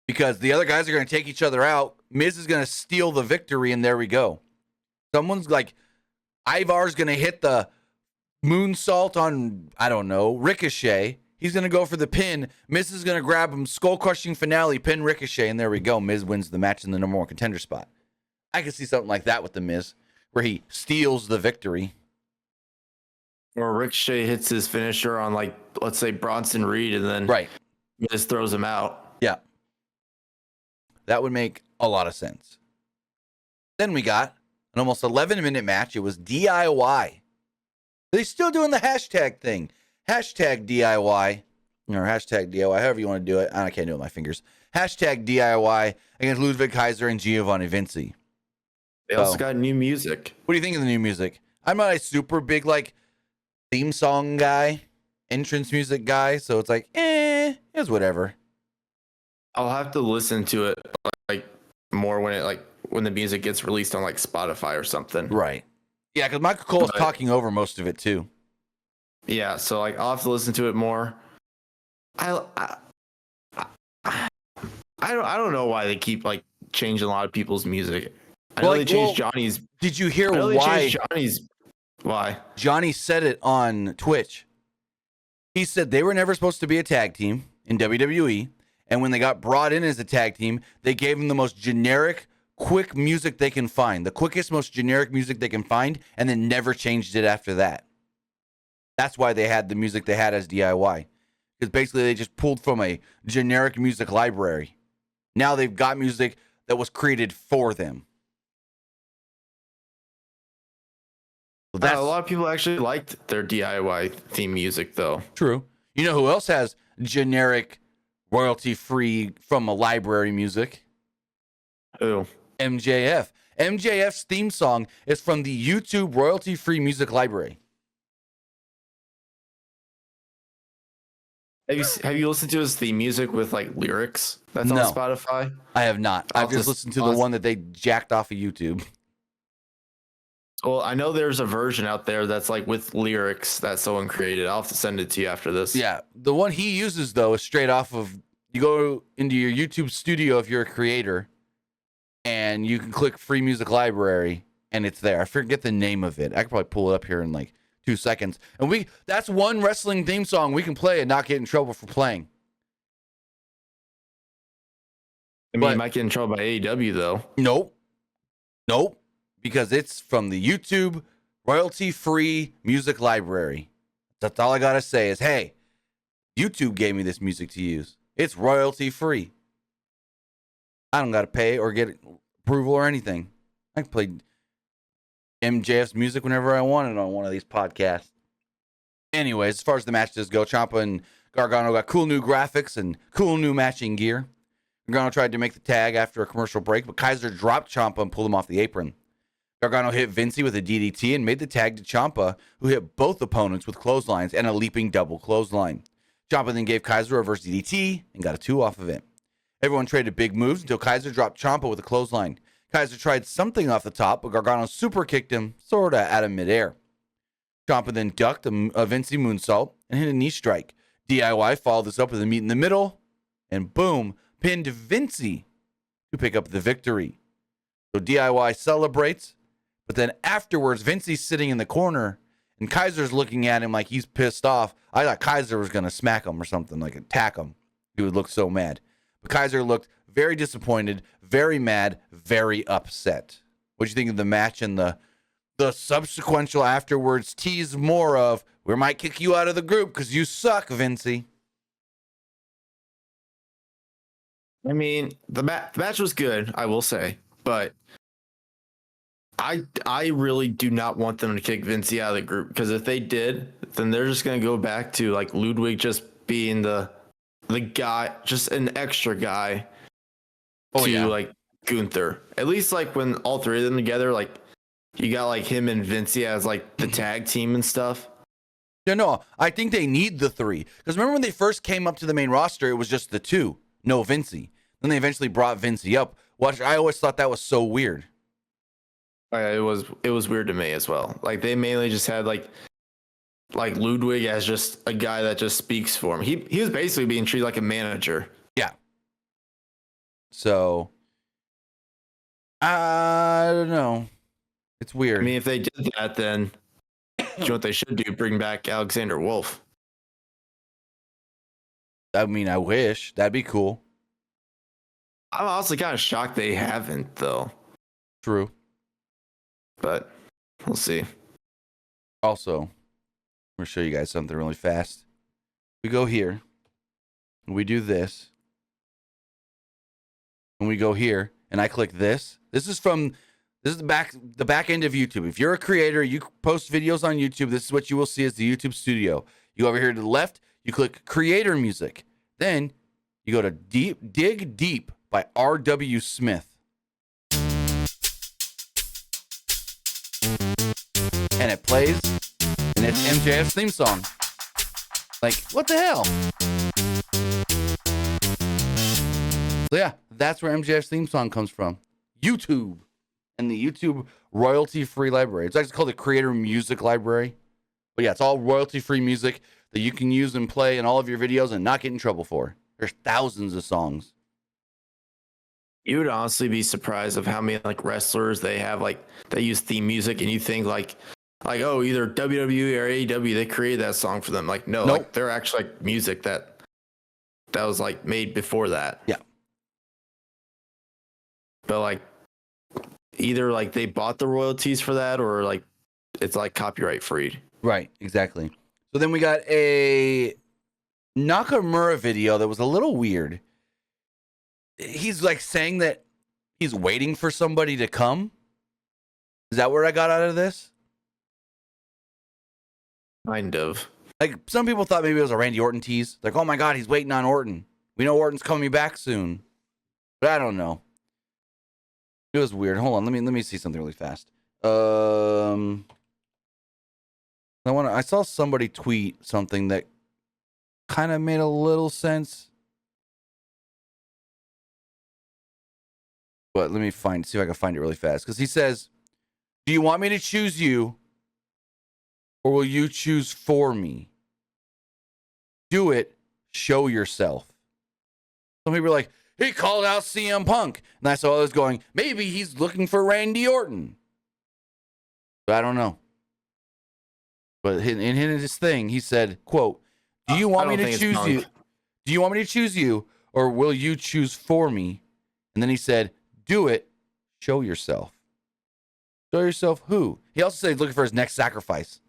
because the other guys are going to take each other out. Miz is going to steal the victory, and there we go. Someone's like, Ivar's going to hit the moonsault on, I don't know, Ricochet. He's going to go for the pin. Miz is going to grab him, skull-crushing finale, pin Ricochet, and there we go. Miz wins the match in the number one contender spot. I could see something like that with the Miz, where he steals the victory. Or Ricochet hits his finisher on, like, let's say Bronson Reed, and then Miz throws him out. Yeah. That would make a lot of sense. Then we got an almost 11-minute match. It was DIY. They're still doing the hashtag thing. Hashtag DIY. Or hashtag DIY, however you want to do it. I can't do it with my fingers. Hashtag DIY against Ludwig Kaiser and Giovanni Vinci. They also got new music. What do you think of the new music? I'm not a super big, theme song guy, entrance music guy, so it's like, it's whatever. I'll have to listen to it more when the music gets released on Spotify or something. Right. Yeah, because Michael Cole's talking over most of it too. Yeah, so I'll have to listen to it more. I don't know why they keep changing a lot of people's music. I know they changed Johnny's. Did you hear why? Why? Johnny said it on Twitch. He said they were never supposed to be a tag team in WWE, and when they got brought in as a tag team, they gave them the most generic, quick music they can find, the quickest, most generic music they can find, and then never changed it after that. That's why they had the music they had as DIY. Because basically they just pulled from a generic music library. Now they've got music that was created for them. A lot of people actually liked their DIY theme music, though. True. You know who else has generic, royalty-free from a library music? Who? MJF. MJF's theme song is from the YouTube royalty-free music library. Have you listened to his theme music with lyrics that's on Spotify? I have not. I've just listened to the one that they jacked off of YouTube. Well, I know there's a version out there that's with lyrics that someone created. I'll have to send it to you after this. Yeah. The one he uses, though, is straight off of, you go into your YouTube studio if you're a creator, and you can click free music library, and it's there. I forget the name of it. I could probably pull it up here in 2 seconds. And that's one wrestling theme song we can play and not get in trouble for playing. I mean, you might get in trouble by AEW, though. Nope. Because it's from the YouTube royalty-free music library. That's all I got to say is, hey, YouTube gave me this music to use. It's royalty-free. I don't got to pay or get approval or anything. I can play MJF's music whenever I want it on one of these podcasts. Anyways, as far as the matches go, Ciampa and Gargano got cool new graphics and cool new matching gear. Gargano tried to make the tag after a commercial break, but Kaiser dropped Ciampa and pulled him off the apron. Gargano hit Vinci with a DDT and made the tag to Ciampa, who hit both opponents with clotheslines and a leaping double clothesline. Ciampa then gave Kaiser a reverse DDT and got a 2 off of it. Everyone traded big moves until Kaiser dropped Ciampa with a clothesline. Kaiser tried something off the top, but Gargano super kicked him, sorta out of midair. Ciampa then ducked a Vinci moonsault and hit a knee strike. DIY followed this up with a meet in the middle, and boom, pinned Vinci to pick up the victory. So DIY celebrates, but then afterwards, Vinci's sitting in the corner, and Kaiser's looking at him like he's pissed off. I thought Kaiser was going to smack him or something, like attack him. He would look so mad. But Kaiser looked very disappointed, very mad, very upset. What do you think of the match and the subsequential afterwards tease more of, we might kick you out of the group because you suck, Vinci? I mean, the match was good, I will say, but I really do not want them to kick Vinci out of the group, because if they did, then they're just going to go back to like Ludwig just being the guy, just an extra guy like Gunther. At least like when all three of them together, like you got like him and Vinci as like the tag team and stuff. Yeah, no, I think they need the 3. Because remember when they first came up to the main roster, it was just the 2, no Vinci. Then they eventually brought Vinci up. I always thought that was so weird. It was weird to me as well. Like they mainly just had like Ludwig as just a guy that just speaks for him. He was basically being treated like a manager. Yeah. So I don't know. It's weird. I mean, if they did that, then you know what they should do? Bring back Alexander Wolf. I mean, I wish. That'd be cool. I'm honestly kind of shocked they haven't, though. True. But we'll see. Also, I'm going to show you guys something really fast. We go here. And we do this. And we go here. And I click this. This is the back end of YouTube. If you're a creator, you post videos on YouTube, this is what you will see as the YouTube studio. You go over here to the left, you click creator music. Then you go to Dig Deep by R.W. Smith. And it plays, and it's MJF's theme song. Like, what the hell? So yeah, that's where MJF's theme song comes from. YouTube. And the YouTube royalty-free library. It's actually called the Creator Music Library. But yeah, it's all royalty-free music that you can use and play in all of your videos and not get in trouble for. There's thousands of songs. You would honestly be surprised of how many like wrestlers they have like that use theme music, and you think like oh, either WWE or AEW, they created that song for them. Like no, nope. Like they're actually like music that was like made before that. Yeah. But like either like they bought the royalties for that, or like it's like copyright free. Right, exactly. So then we got a Nakamura video that was a little weird. He's like saying that he's waiting for somebody to come. Is that what I got out of this? Kind of. Like some people thought maybe it was a Randy Orton tease. Like, oh my God, he's waiting on Orton. We know Orton's coming back soon. But I don't know. It was weird. Hold on, let me see something really fast. I saw somebody tweet something that kind of made a little sense. But let me see if I can find it really fast. Because he says, do you want me to choose you? Or will you choose for me? Do it. Show yourself. Some people are like, he called out CM Punk. And I saw others going, maybe he's looking for Randy Orton. But I don't know. But in his thing, he said, quote, do you want me to choose you? Do you want me to choose you? Or will you choose for me? And then he said, do it. Show yourself. Show yourself who? He also said he's looking for his next sacrifice.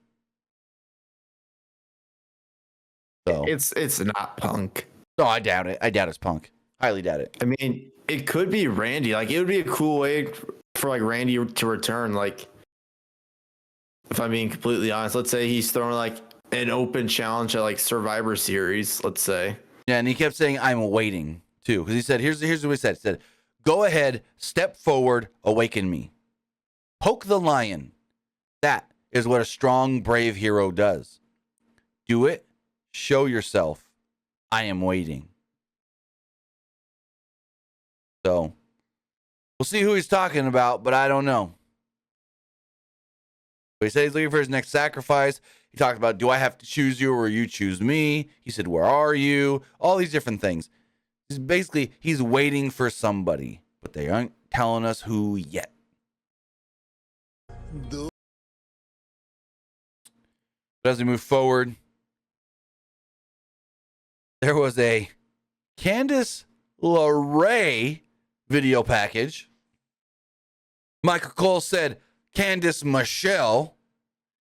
So It's not Punk. No, I doubt it. I doubt it's Punk. Highly doubt it. I mean, it could be Randy. Like, it would be a cool way for like Randy to return. Like, if I'm being completely honest, let's say he's throwing like an open challenge at like Survivor Series, let's say. Yeah, and he kept saying, I'm waiting too. Because he said, here's what he said. He said, go ahead, step forward, awaken me. Poke the lion. That is what a strong, brave hero does. Do it. Show yourself. I am waiting. So, we'll see who he's talking about, but I don't know. But he said he's looking for his next sacrifice. He talked about, do I have to choose you or you choose me? He said, where are you? All these different things. He's waiting for somebody, but they aren't telling us who yet. But as we move forward, there was a Candice LeRae video package. Michael Cole said, Candice Michelle.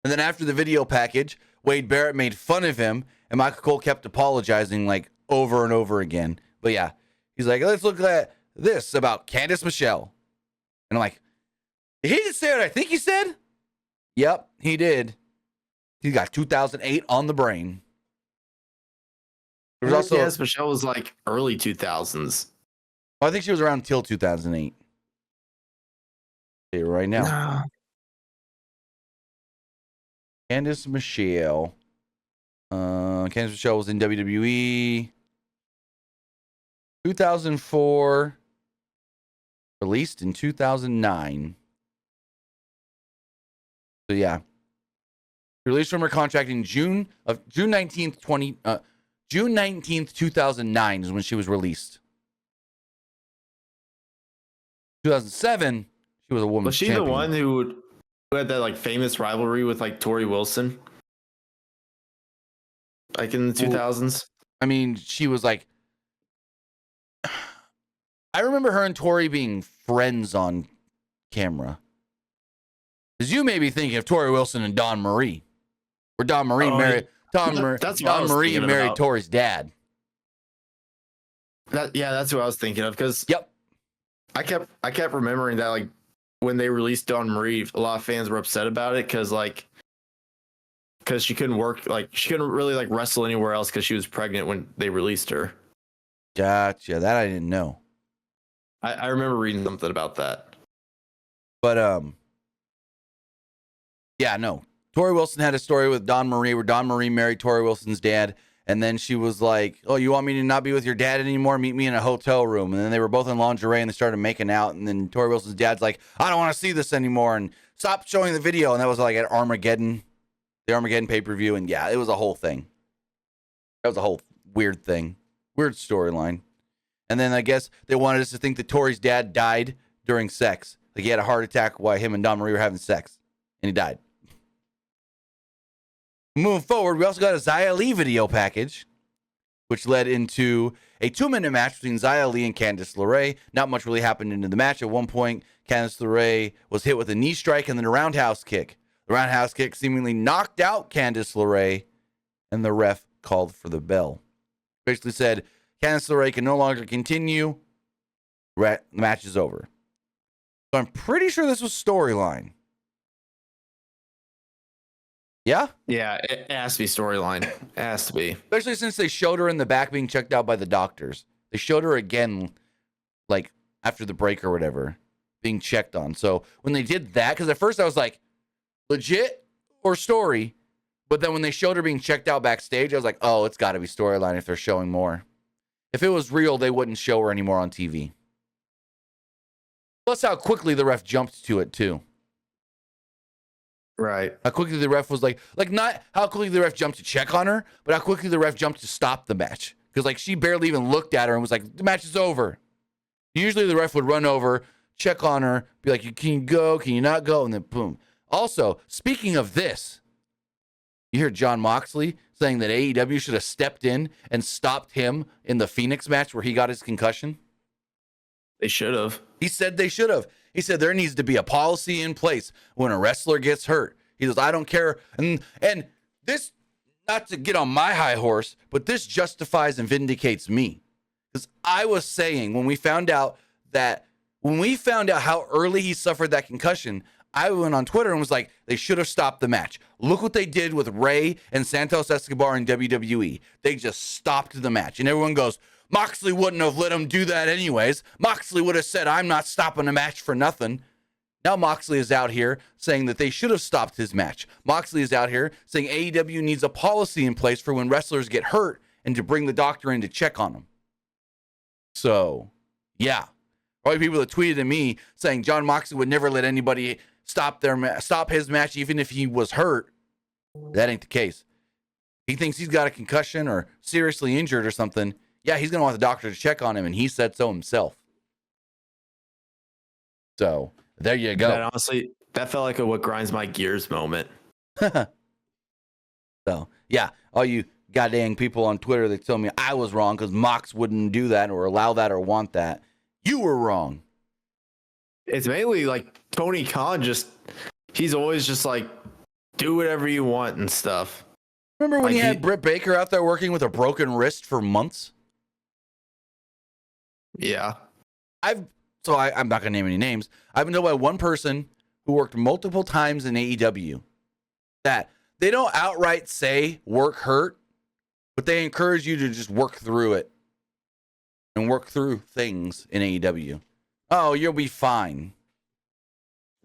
And then after the video package, Wade Barrett made fun of him, and Michael Cole kept apologizing like over and over again. But yeah, he's like, let's look at this about Candice Michelle. And I'm like, did he just say what I think he said? Yep, he did. He got 2008 on the brain. There was also Candice Michelle was like early 2000s. I think she was around till 2008. Right now. No. Candice Michelle. Candice Michelle was in WWE 2004. Released in 2009. So yeah. Released from her contract in June 19th, 2009 is when she was released. 2007, she was a woman. Was she champion. The one who had that like famous rivalry with like Tori Wilson? Like in the 2000s? I mean, she was like, I remember her and Tori being friends on camera. Because you may be thinking of Tori Wilson and Dawn Marie. Where Dawn Marie married Dawn Marie married Tori's dad. That's what I was thinking of. Because yep. I kept remembering that like when they released Dawn Marie, a lot of fans were upset about it because she couldn't work, like she couldn't really like wrestle anywhere else because she was pregnant when they released her. Gotcha. That I didn't know. I remember reading something about that. But yeah, no. Tori Wilson had a story with Dawn Marie where Dawn Marie married Tori Wilson's dad. And then she was like, oh, you want me to not be with your dad anymore? Meet me in a hotel room. And then they were both in lingerie and they started making out. And then Tori Wilson's dad's like, I don't want to see this anymore. And stop showing the video. And that was like at Armageddon, the Armageddon pay-per-view. And yeah, it was a whole thing. That was a whole weird thing. Weird storyline. And then I guess they wanted us to think that Tori's dad died during sex. Like he had a heart attack while him and Dawn Marie were having sex. And he died. Moving forward, we also got a Xia Li video package, which led into a 2-minute match between Xia Li and Candice LeRae. Not much really happened into the match. At one point, Candice LeRae was hit with a knee strike and then a roundhouse kick. The roundhouse kick seemingly knocked out Candice LeRae, and the ref called for the bell. Basically said, Candice LeRae can no longer continue. The match is over. So I'm pretty sure this was storyline. Yeah? Yeah, it has to be storyline. It has to be. Especially since they showed her in the back being checked out by the doctors. They showed her again, like, after the break or whatever, being checked on. So when they did that, because at first I was like, legit or story? But then when they showed her being checked out backstage, I was like, oh, it's got to be storyline if they're showing more. If it was real, they wouldn't show her anymore on TV. Plus how quickly the ref jumped to it, too. Right. How quickly the ref was like not how quickly the ref jumped to check on her, but how quickly the ref jumped to stop the match. Because like she barely even looked at her and was like, the match is over. Usually the ref would run over, check on her, be like, can you go? Can you not go? And then boom. Also, speaking of this, you hear Jon Moxley saying that AEW should have stepped in and stopped him in the Phoenix match where he got his concussion. They should have. He said they should have. He said there needs to be a policy in place when a wrestler gets hurt. He goes, I don't care. And this, not to get on my high horse, but this justifies and vindicates me. Because I was saying when we found out how early he suffered that concussion, I went on Twitter and was like, they should have stopped the match. Look what they did with Rey and Santos Escobar in WWE. They just stopped the match. And everyone goes, Moxley wouldn't have let him do that anyways. Moxley would have said, I'm not stopping a match for nothing. Now Moxley is out here saying that they should have stopped his match. Moxley is out here saying AEW needs a policy in place for when wrestlers get hurt and to bring the doctor in to check on them. So, yeah. All the people that tweeted at me saying John Moxley would never let anybody stop his match even if he was hurt. That ain't the case. He thinks he's got a concussion or seriously injured or something. Yeah, he's going to want the doctor to check on him, and he said so himself. So, there you go. That honestly, that felt like a what grinds my gears moment. So, yeah, all you goddamn people on Twitter that tell me I was wrong because Mox wouldn't do that or allow that or want that, you were wrong. It's mainly like Tony Khan he's always just like, do whatever you want and stuff. Remember when he had Britt Baker out there working with a broken wrist for months? Yeah. I'm not going to name any names. I've been told by one person who worked multiple times in AEW that they don't outright say work hurt, but they encourage you to just work through it and work through things in AEW. Oh, you'll be fine.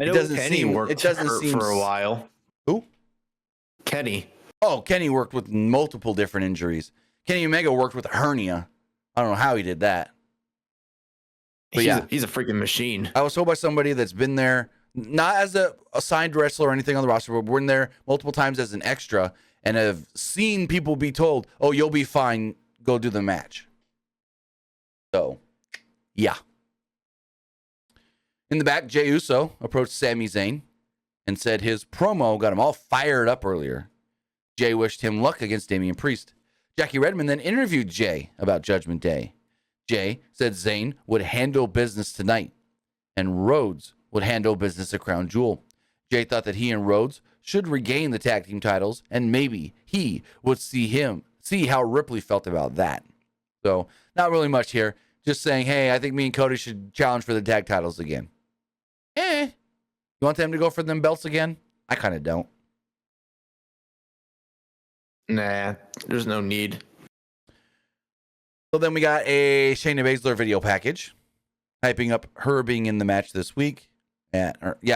I know Kenny worked hurt for a while. Who? Kenny. Oh, Kenny worked with multiple different injuries. Kenny Omega worked with a hernia. I don't know how he did that. But he's a freaking machine. I was told by somebody that's been there, not as a assigned wrestler or anything on the roster, but been there multiple times as an extra and have seen people be told, oh, you'll be fine, go do the match. So, yeah. In the back, Jey Uso approached Sami Zayn and said his promo got him all fired up earlier. Jey wished him luck against Damian Priest. Jackie Redmond then interviewed Jey about Judgment Day. Jey said Zayn would handle business tonight, and Rhodes would handle business at Crown Jewel. Jey thought that he and Rhodes should regain the tag team titles, and maybe he would see how Ripley felt about that. So, not really much here. Just saying, hey, I think me and Cody should challenge for the tag titles again. You want them to go for them belts again? I kind of don't. Nah, there's no need. So then we got a Shayna Baszler video package hyping up her being in the match this week. Being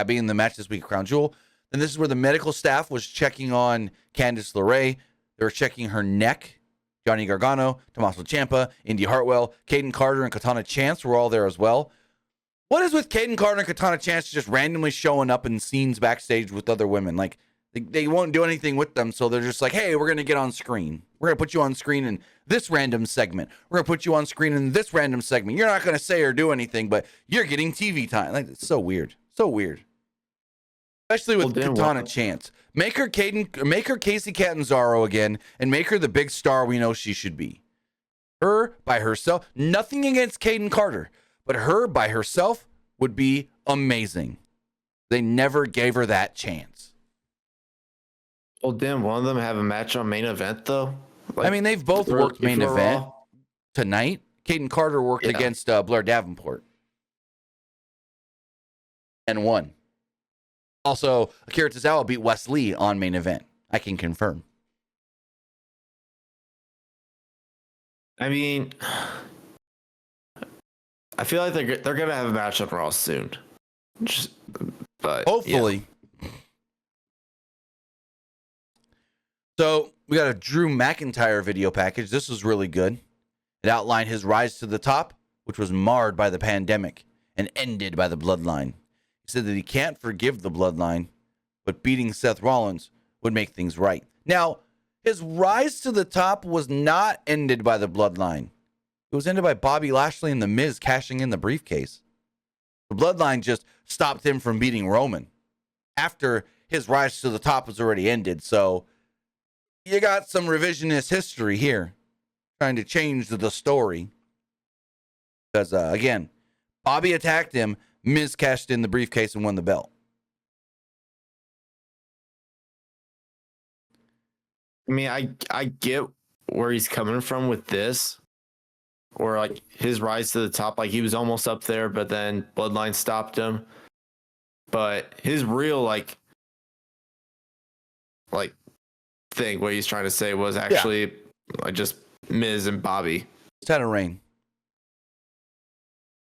in the match this week at Crown Jewel. Then this is where the medical staff was checking on Candice LeRae. They were checking her neck. Johnny Gargano, Tommaso Ciampa, Indy Hartwell, Caden Carter, and Katana Chance were all there as well. What is with Caden Carter and Katana Chance just randomly showing up in scenes backstage with other women? Like, they won't do anything with them, so they're just like, hey, we're going to get on screen. We're going to put you on screen in this random segment. We're going to put you on screen in this random segment. You're not going to say or do anything, but you're getting TV time. Like, it's so weird. So weird. Especially with Katana Chance. Make her Casey Catanzaro again, and make her the big star we know she should be. Her by herself, nothing against Caden Carter, but her by herself would be amazing. They never gave her that chance. Well, didn't one of them have a match on main event, though? Like, I mean, they've both worked main event tonight. Caden Carter worked against Blair Davenport and won. Also, Akira Tozawa beat Wes Lee on main event. I can confirm. I mean, I feel like they're gonna have a match on Raw soon. But hopefully. Yeah. So we got a Drew McIntyre video package. This was really good. It outlined his rise to the top, which was marred by the pandemic and ended by the bloodline. He said that he can't forgive the bloodline, but beating Seth Rollins would make things right. Now, his rise to the top was not ended by the bloodline. It was ended by Bobby Lashley and The Miz cashing in the briefcase. The bloodline just stopped him from beating Roman after his rise to the top was already ended. So you got some revisionist history here, trying to change the story. Because, again, Bobby attacked him, Miz cashed in the briefcase and won the belt. I mean, I get where he's coming from with this, or like his rise to the top, like he was almost up there, but then Bloodline stopped him. But his real like thing, what he's trying to say was actually like just Miz and Bobby. It's had a reign.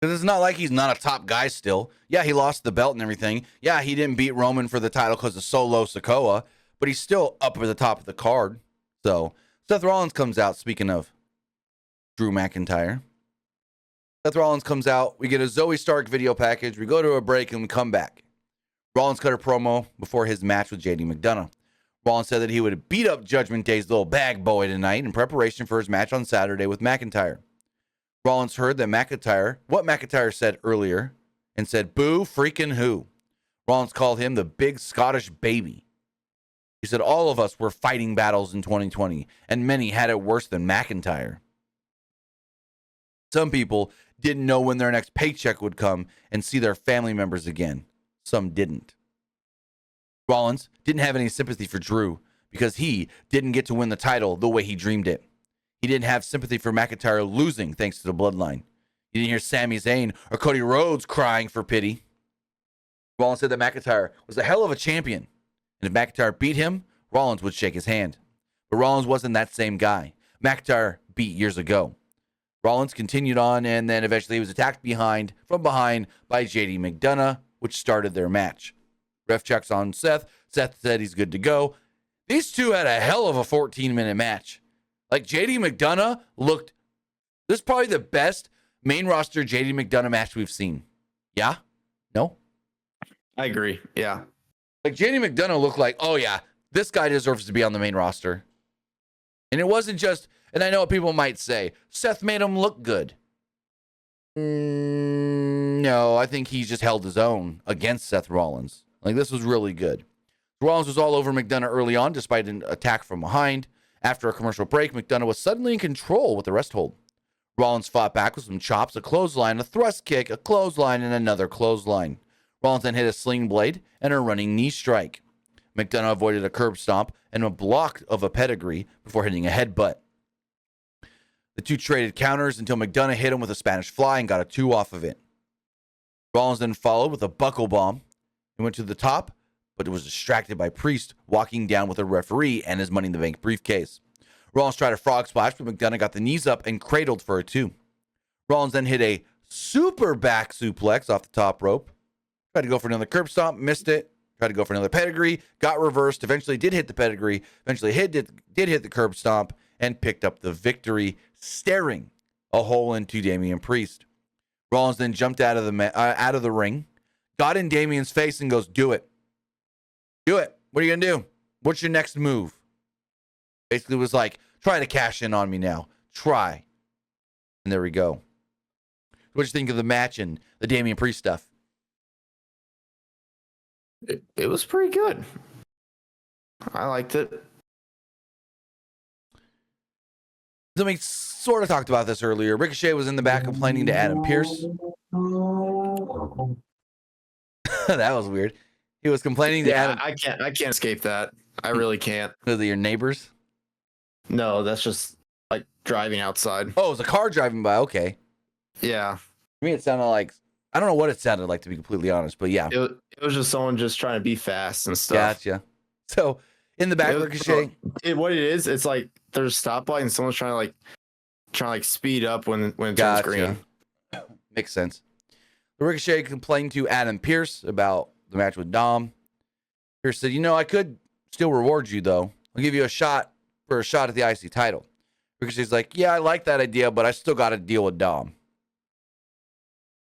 Because it's not like he's not a top guy still. Yeah, he lost the belt and everything. Yeah, he didn't beat Roman for the title because of Solo Sikoa, but he's still up at the top of the card. So Seth Rollins comes out, speaking of Drew McIntyre. Seth Rollins comes out. We get a Zoe Stark video package. We go to a break and we come back. Rollins cut a promo before his match with JD McDonough. Rollins said that he would beat up Judgment Day's little bag boy tonight in preparation for his match on Saturday with McIntyre. Rollins heard that what McIntyre said earlier, and said, boo freaking who. Rollins called him the big Scottish baby. He said all of us were fighting battles in 2020, and many had it worse than McIntyre. Some people didn't know when their next paycheck would come and see their family members again. Some didn't. Rollins didn't have any sympathy for Drew because he didn't get to win the title the way he dreamed it. He didn't have sympathy for McIntyre losing thanks to the bloodline. He didn't hear Sami Zayn or Cody Rhodes crying for pity. Rollins said that McIntyre was a hell of a champion, and if McIntyre beat him, Rollins would shake his hand. But Rollins wasn't that same guy. McIntyre beat years ago. Rollins continued on, and then eventually he was attacked from behind by JD McDonough, which started their match. Ref checks on Seth. Seth said he's good to go. These two had a hell of a 14-minute match. Like, JD McDonough this is probably the best main roster JD McDonough match we've seen. Yeah? No? I agree. Yeah. Like, JD McDonough looked like, oh yeah, this guy deserves to be on the main roster. And it wasn't just, and I know what people might say, Seth made him look good. No, I think he just held his own against Seth Rollins. Like, this was really good. Rollins was all over McDonough early on, despite an attack from behind. After a commercial break, McDonough was suddenly in control with the rest hold. Rollins fought back with some chops, a clothesline, a thrust kick, a clothesline, and another clothesline. Rollins then hit a sling blade and a running knee strike. McDonough avoided a curb stomp and a block of a pedigree before hitting a headbutt. The two traded counters until McDonough hit him with a Spanish fly and got a 2 off of it. Rollins then followed with a buckle bomb. He went to the top, but was distracted by Priest walking down with a referee and his Money in the Bank briefcase. Rollins tried a frog splash, but McDonough got the knees up and cradled for a 2. Rollins then hit a super back suplex off the top rope. Tried to go for another curb stomp, missed it. Tried to go for another pedigree, got reversed, eventually did hit the pedigree, eventually did hit the curb stomp, and picked up the victory, staring a hole into Damian Priest. Rollins then jumped out of the ring, got in Damian's face, and goes, do it. Do it. What are you going to do? What's your next move? Basically was like, try to cash in on me now. Try. And there we go. What do you think of the match and the Damian Priest stuff? It was pretty good. I liked it. So we sort of talked about this earlier. Ricochet was in the back complaining to Adam Pearce. That was weird. He was complaining to Adam. I can't escape that. I really can't. Are they your neighbors? No, that's just like driving outside. Oh, it was a car driving by. Okay. Yeah. To me, it sounded like, I don't know what it sounded like, to be completely honest, but yeah. It was just someone just trying to be fast and stuff. Gotcha. So in the back, Ricochet. What it is, it's like there's a stoplight and someone's trying to speed up when it turns green. Makes sense. Ricochet complained to Adam Pearce about the match with Dom. Pearce said, I could still reward you, though. I'll give you a shot at the IC title. Ricochet's like, yeah, I like that idea, but I still got to deal with Dom.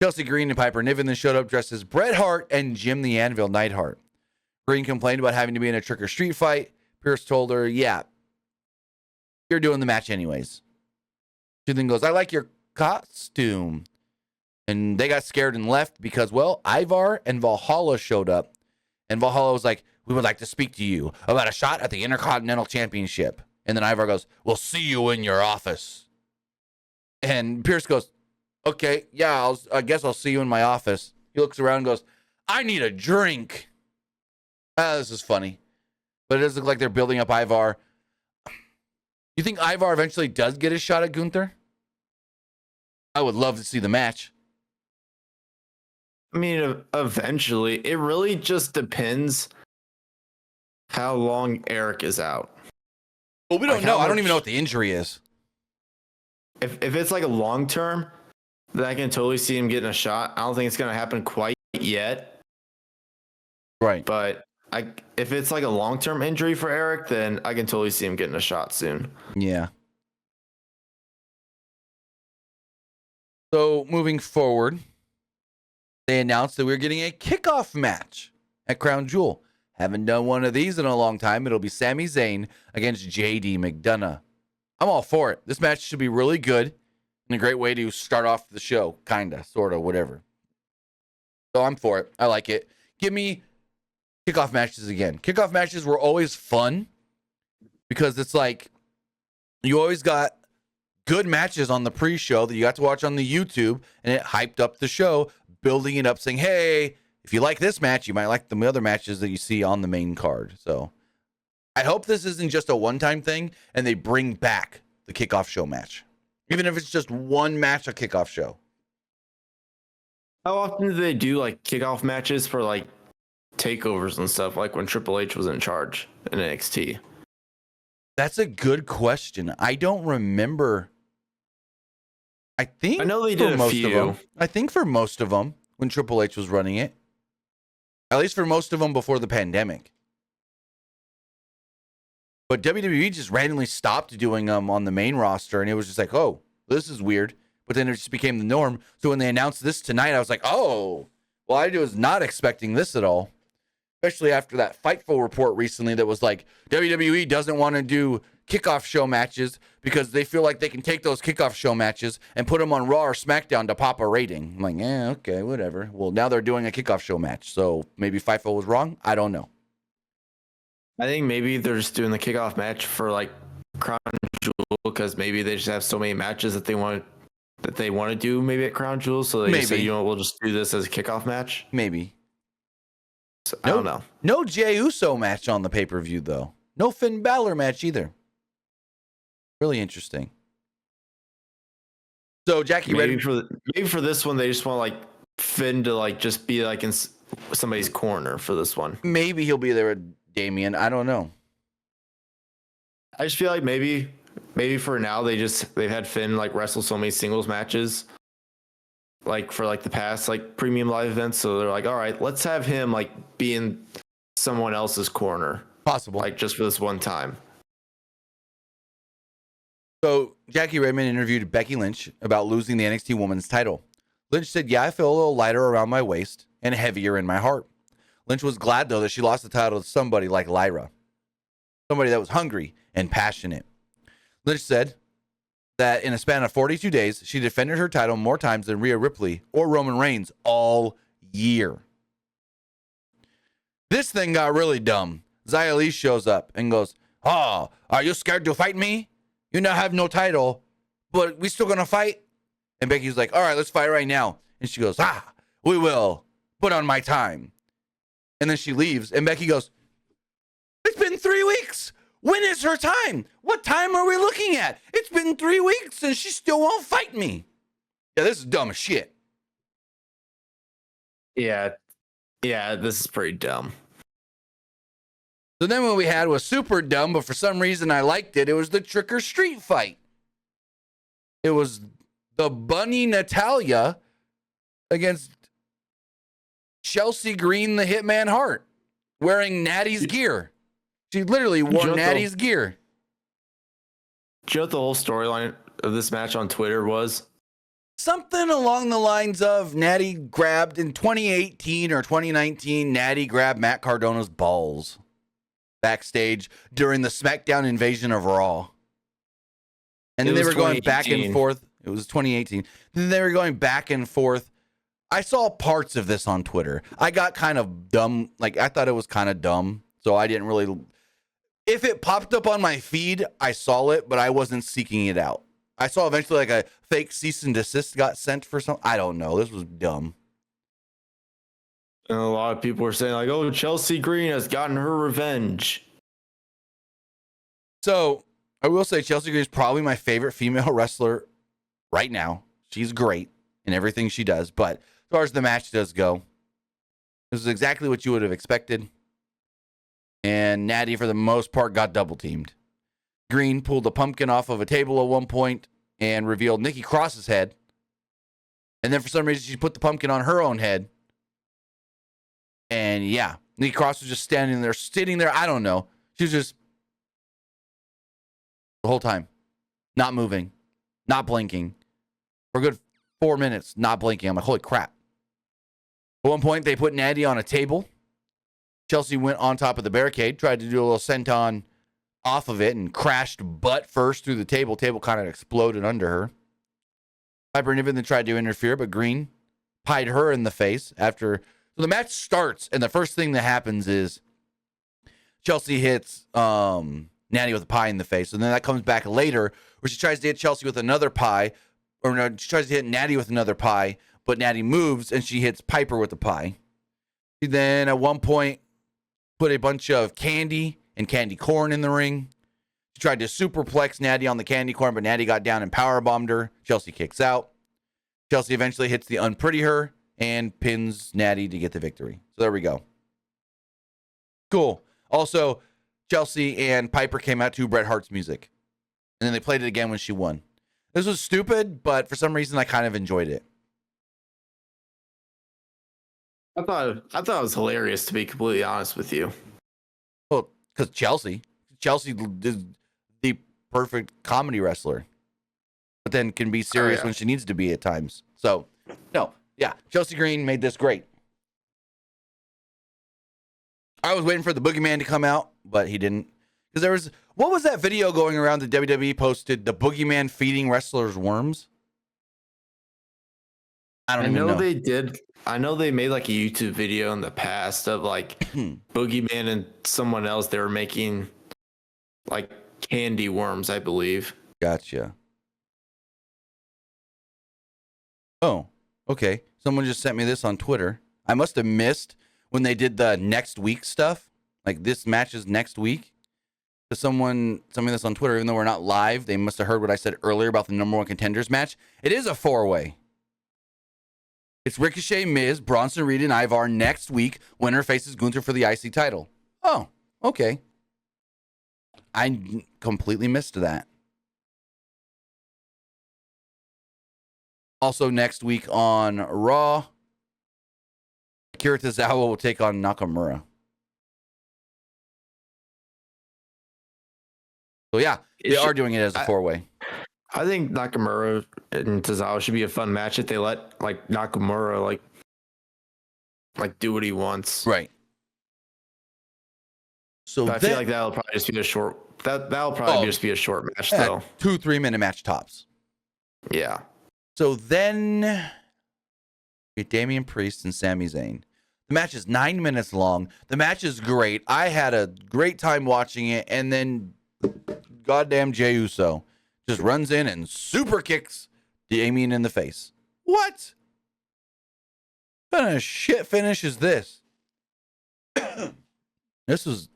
Chelsea Green and Piper Niven then showed up dressed as Bret Hart and Jim the Anvil Neidhart. Green complained about having to be in a trick or street fight. Pearce told her, yeah, you're doing the match anyways. She then goes, I like your costume. And they got scared and left because, well, Ivar and Valhalla showed up. And Valhalla was like, we would like to speak to you about a shot at the Intercontinental Championship. And then Ivar goes, we'll see you in your office. And Pearce goes, okay, yeah, I guess I'll see you in my office. He looks around and goes, I need a drink. This is funny. But it does look like they're building up Ivar. You think Ivar eventually does get his shot at Gunther? I would love to see the match. I mean, eventually. It really just depends how long Eric is out. Well, we don't know. I don't even know what the injury is. If it's like a long term, then I can totally see him getting a shot. I don't think it's going to happen quite yet. Right. But if it's like a long-term injury for Eric, then I can totally see him getting a shot soon. Yeah. So moving forward, they announced that we're getting a kickoff match at Crown Jewel. Haven't done one of these in a long time. It'll be Sami Zayn against JD McDonough. I'm all for it. This match should be really good and a great way to start off the show. Kinda, sorta, whatever. So I'm for it. I like it. Give me kickoff matches again. Kickoff matches were always fun because it's like you always got good matches on the pre-show that you got to watch on the YouTube, and it hyped up the show, building it up, saying, hey, if you like this match, you might like the other matches that you see on the main card. So I hope this isn't just a one-time thing and they bring back the kickoff show match, even if it's just one match a kickoff show. How often do they do like kickoff matches for like takeovers and stuff, like when Triple H was in charge in NXT? That's a good question. I don't remember. I know they did a few. I think for most of them, when Triple H was running it, at least for most of them before the pandemic. But WWE just randomly stopped doing them on the main roster, and it was just like, oh, this is weird. But then it just became the norm. So when they announced this tonight, I was like, oh, well, I was not expecting this at all. Especially after that Fightful report recently that was like, WWE doesn't want to do kickoff show matches because they feel like they can take those kickoff show matches and put them on Raw or SmackDown to pop a rating. I'm like, okay, whatever. Well, now they're doing a kickoff show match. So maybe Fightful was wrong. I don't know. I think maybe they're just doing the kickoff match for like Crown Jewel because maybe they just have so many matches that they want to do maybe at Crown Jewel. So they say, you know, we'll just do this as a kickoff match. Maybe. So, I don't know. No Jey Uso match on the pay-per-view, though. No Finn Balor match either. Really interesting. So, Jackie, maybe for this one, they just want like Finn to like just be like in somebody's corner for this one. Maybe he'll be there with Damian. I don't know. I just feel like maybe for now they've had Finn like wrestle so many singles matches. Like for like the past like premium live events, so they're like, all right, let's have him like be in someone else's corner, possible, like just for this one time. So Jackie Redmond interviewed Becky Lynch about losing the NXT Women's title. Lynch said, "Yeah, I feel a little lighter around my waist and heavier in my heart." Lynch was glad though that she lost the title to somebody like Lyra, somebody that was hungry and passionate. Lynch said that in a span of 42 days, she defended her title more times than Rhea Ripley or Roman Reigns all year. This thing got really dumb. Xia Li shows up and goes, "Oh, are you scared to fight me? You now have no title, but we still gonna fight?" And Becky's like, "All right, let's fight right now." And she goes, "We will. Put on my time." And then she leaves, and Becky goes, "It's been 3 weeks. When is her time? What time are we looking at? It's been 3 weeks and she still won't fight me." Yeah, this is dumb as shit. Yeah, this is pretty dumb. So then what we had was super dumb, but for some reason I liked it. It was the Trick or Street fight. It was the Bunny Natalia against Chelsea Green, the Hitman Hart, wearing Natty's gear. She literally wore Natty's gear. Do you know what the whole storyline of this match on Twitter was? Something along the lines of Natty grabbed in 2018 or 2019, Natty grabbed Matt Cardona's balls backstage during the SmackDown invasion of Raw. And then they were going back and forth. It was 2018. Then they were going back and forth. I saw parts of this on Twitter. I got kind of dumb. Like, I thought it was kind of dumb. So I didn't really... If it popped up on my feed, I saw it, but I wasn't seeking it out. I saw eventually like a fake cease and desist got sent for some. I don't know. This was dumb. And a lot of people were saying like, "Oh, Chelsea Green has gotten her revenge." So I will say Chelsea Green is probably my favorite female wrestler right now. She's great in everything she does. But as far as the match does go, this is exactly what you would have expected. And Natty, for the most part, got double teamed. Green pulled a pumpkin off of a table at one point and revealed Nikki Cross's head And then for some reason, she put the pumpkin on her own head. And yeah, Nikki Cross was just standing there, sitting there. I don't know. She was just the whole time, not moving, not blinking. For a good 4 minutes, not blinking. I'm like, holy crap. At one point, they put Natty on a table. Chelsea went on top of the barricade, tried to do a little senton off of it, and crashed butt first through the table. Table kind of exploded under her. Piper Niven then tried to interfere, but Green pied her in the face after. So the match starts, and the first thing that happens is Chelsea hits Natty with a pie in the face. And then that comes back later, where she tries to hit Chelsea with another pie. Or no, she tries to hit Natty with another pie, but Natty moves, and she hits Piper with the pie. She then, at one point, put a bunch of candy and candy corn in the ring. She tried to superplex Natty on the candy corn, but Natty got down and powerbombed her. Chelsea kicks out. Chelsea eventually hits the Unpretty Her and pins Natty to get the victory. So there we go. Cool. Also, Chelsea and Piper came out to Bret Hart's music. And then they played it again when she won. This was stupid, but for some reason I kind of enjoyed it. I thought it was hilarious, to be completely honest with you. Well, because Chelsea is the perfect comedy wrestler, but then can be serious when she needs to be at times. So, no, yeah, Chelsea Green made this great. I was waiting for the Boogeyman to come out, but he didn't. Because there was, what was that video going around that WWE posted? The Boogeyman feeding wrestlers worms? I know they did. I know they made like a YouTube video in the past of like Boogeyman and someone else. They were making like candy worms, I believe. Gotcha. Oh, okay. Someone just sent me this on Twitter. I must have missed when they did the next week stuff. Like this match is next week. So someone sent me this on Twitter, even though we're not live. They must have heard what I said earlier about the number one contenders match. It is a 4-way. It's Ricochet, Miz, Bronson Reed, and Ivar next week. Winner faces Gunther for the IC title. Oh, okay. I completely missed that. Also next week on Raw, Akira Tozawa will take on Nakamura. So yeah, they are doing it as a 4-way. I think Nakamura and Tozawa should be a fun match if they let like Nakamura like do what he wants. Right. So I feel like that'll probably just be a short. That'll probably just be a short match though. 2-3 minute match tops. Yeah. So then we get Damian Priest and Sami Zayn. The match is 9 minutes long. The match is great. I had a great time watching it, and then goddamn Jey Uso just runs in and super kicks Damian in the face. What? What kind of shit finish is this? This was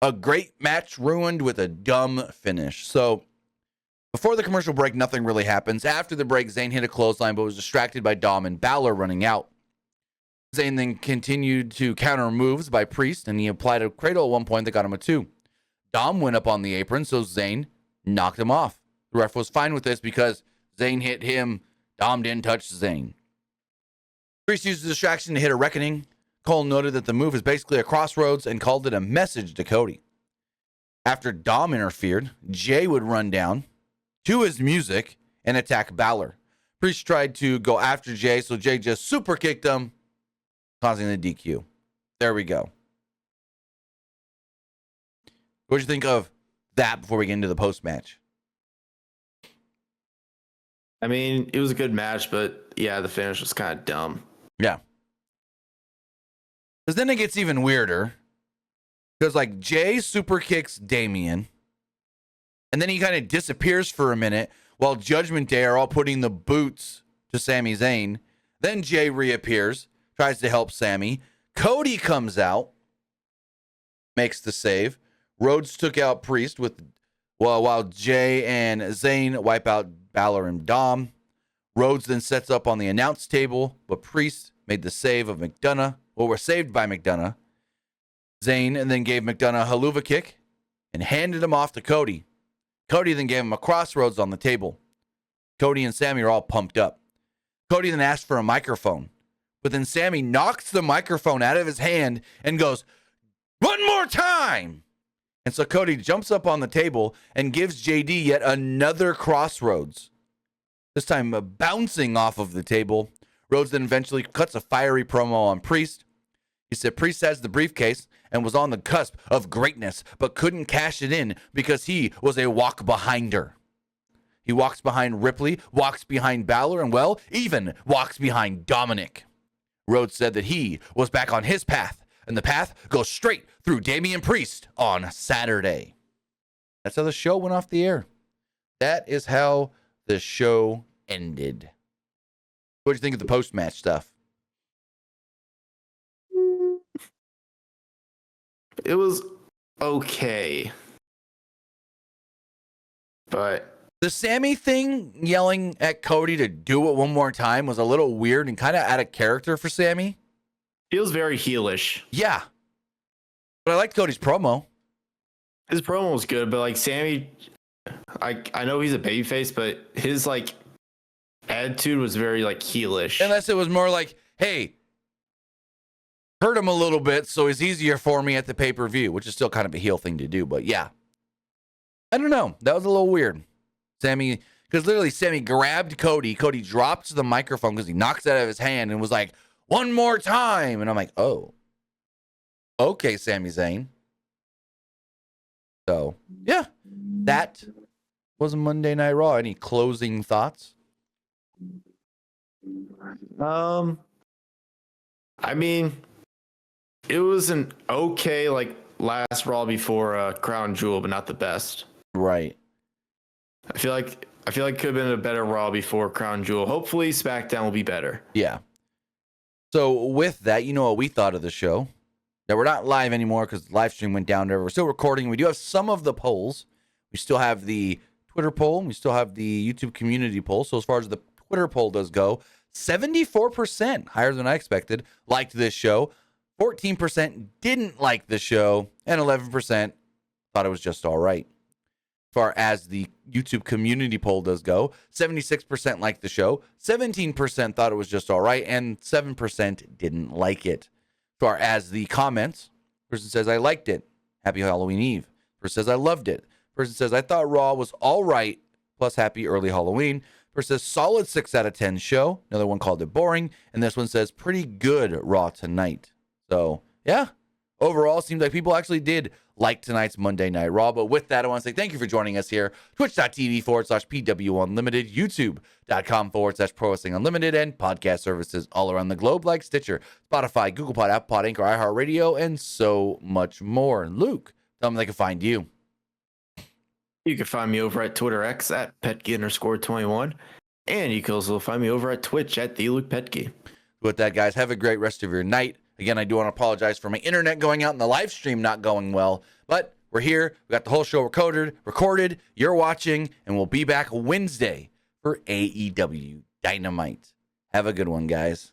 a great match ruined with a dumb finish. So before the commercial break, nothing really happens. After the break, Zayn hit a clothesline, but was distracted by Dom and Balor running out. Zayn then continued to counter moves by Priest, and he applied a cradle at one point that got him a 2. Dom went up on the apron, so Zayn knocked him off. The ref was fine with this because Zayn hit him. Dom didn't touch Zayn. Priest used the distraction to hit a reckoning. Cole noted that the move is basically a crossroads and called it a message to Cody. After Dom interfered, Jay would run down to his music and attack Balor. Priest tried to go after Jay, so Jay just super kicked him, causing the DQ. There we go. What did you think of that before we get into the post-match? I mean, it was a good match, but yeah, the finish was kind of dumb. Yeah. Because then it gets even weirder. Because, like, Jay super kicks Damian, and then he kind of disappears for a minute while Judgment Day are all putting the boots to Sami Zayn. Then Jay reappears, tries to help Sami. Cody comes out, makes the save. Rhodes took out Priest while Jay and Zayn wipe out Balor and Dom. Rhodes then sets up on the announce table, but Priest made the save of McDonough. Well, were saved by McDonough. Zayn and then gave McDonough a haluva kick and handed him off to Cody. Cody then gave him a crossroads on the table. Cody and Sami are all pumped up. Cody then asks for a microphone, but then Sammy knocks the microphone out of his hand and goes, "One more time!" And so Cody jumps up on the table and gives JD yet another crossroads. This time bouncing off of the table. Rhodes then eventually cuts a fiery promo on Priest. He said Priest has the briefcase and was on the cusp of greatness, but couldn't cash it in because he was a walk behinder. He walks behind Ripley, walks behind Balor, and, well, even walks behind Dominic. Rhodes said that he was back on his path, and the path goes straight through Damian Priest on Saturday. That's how the show went off the air. That is how the show ended. What do you think of the post-match stuff? It was okay. But the Sammy thing, yelling at Cody to do it one more time, was a little weird and kind of out of character for Sammy. Feels very heelish. Yeah. But I liked Cody's promo. His promo was good, but like Sammy, I know he's a babyface, but his like attitude was very like heelish. Unless it was more like, hey, hurt him a little bit so it's easier for me at the pay-per-view, which is still kind of a heel thing to do, but yeah. I don't know. That was a little weird. Sammy, because literally Sammy grabbed Cody. Cody drops the microphone because he knocks it out of his hand and was like, "One more time." And I'm like, oh, okay, Sami Zayn. So, yeah, that was Monday Night Raw. Any closing thoughts? I mean, it was an okay like last Raw before Crown Jewel, but not the best. Right. I feel like it could have been a better Raw before Crown Jewel. Hopefully SmackDown will be better. Yeah. So with that, you know what we thought of the show. Now, we're not live anymore because the live stream went down. We're still recording. We do have some of the polls. We still have the Twitter poll. We still have the YouTube community poll. So as far as the Twitter poll does go, 74%, higher than I expected, liked this show. 14% didn't like the show. And 11% thought it was just all right. As far as the YouTube community poll does go, 76% liked the show, 17% thought it was just all right, and 7% didn't like it. As far as the comments, person says, "I liked it. Happy Halloween Eve." Person says, "I loved it." Person says, "I thought Raw was all right, plus happy early Halloween." Person says, "Solid 6 out of 10 show." Another one called it boring. And this one says, "Pretty good Raw tonight." So, yeah, overall, seems like people actually did like tonight's Monday Night Raw. But with that, I want to say thank you for joining us here. Twitch.tv/PW Unlimited, YouTube.com/Pro Wrestling Unlimited, and podcast services all around the globe like Stitcher, Spotify, Google Pod, Apple Pod, Anchor, iHeartRadio, and so much more. Luke, tell them they can find you. You can find me over at Twitter X at Petke_21. And you can also find me over at Twitch at TheLukePetke. With that, guys, have a great rest of your night. Again, I do want to apologize for my internet going out and the live stream not going well, but we're here. We got the whole show recorded. You're watching, and we'll be back Wednesday for AEW Dynamite. Have a good one, guys.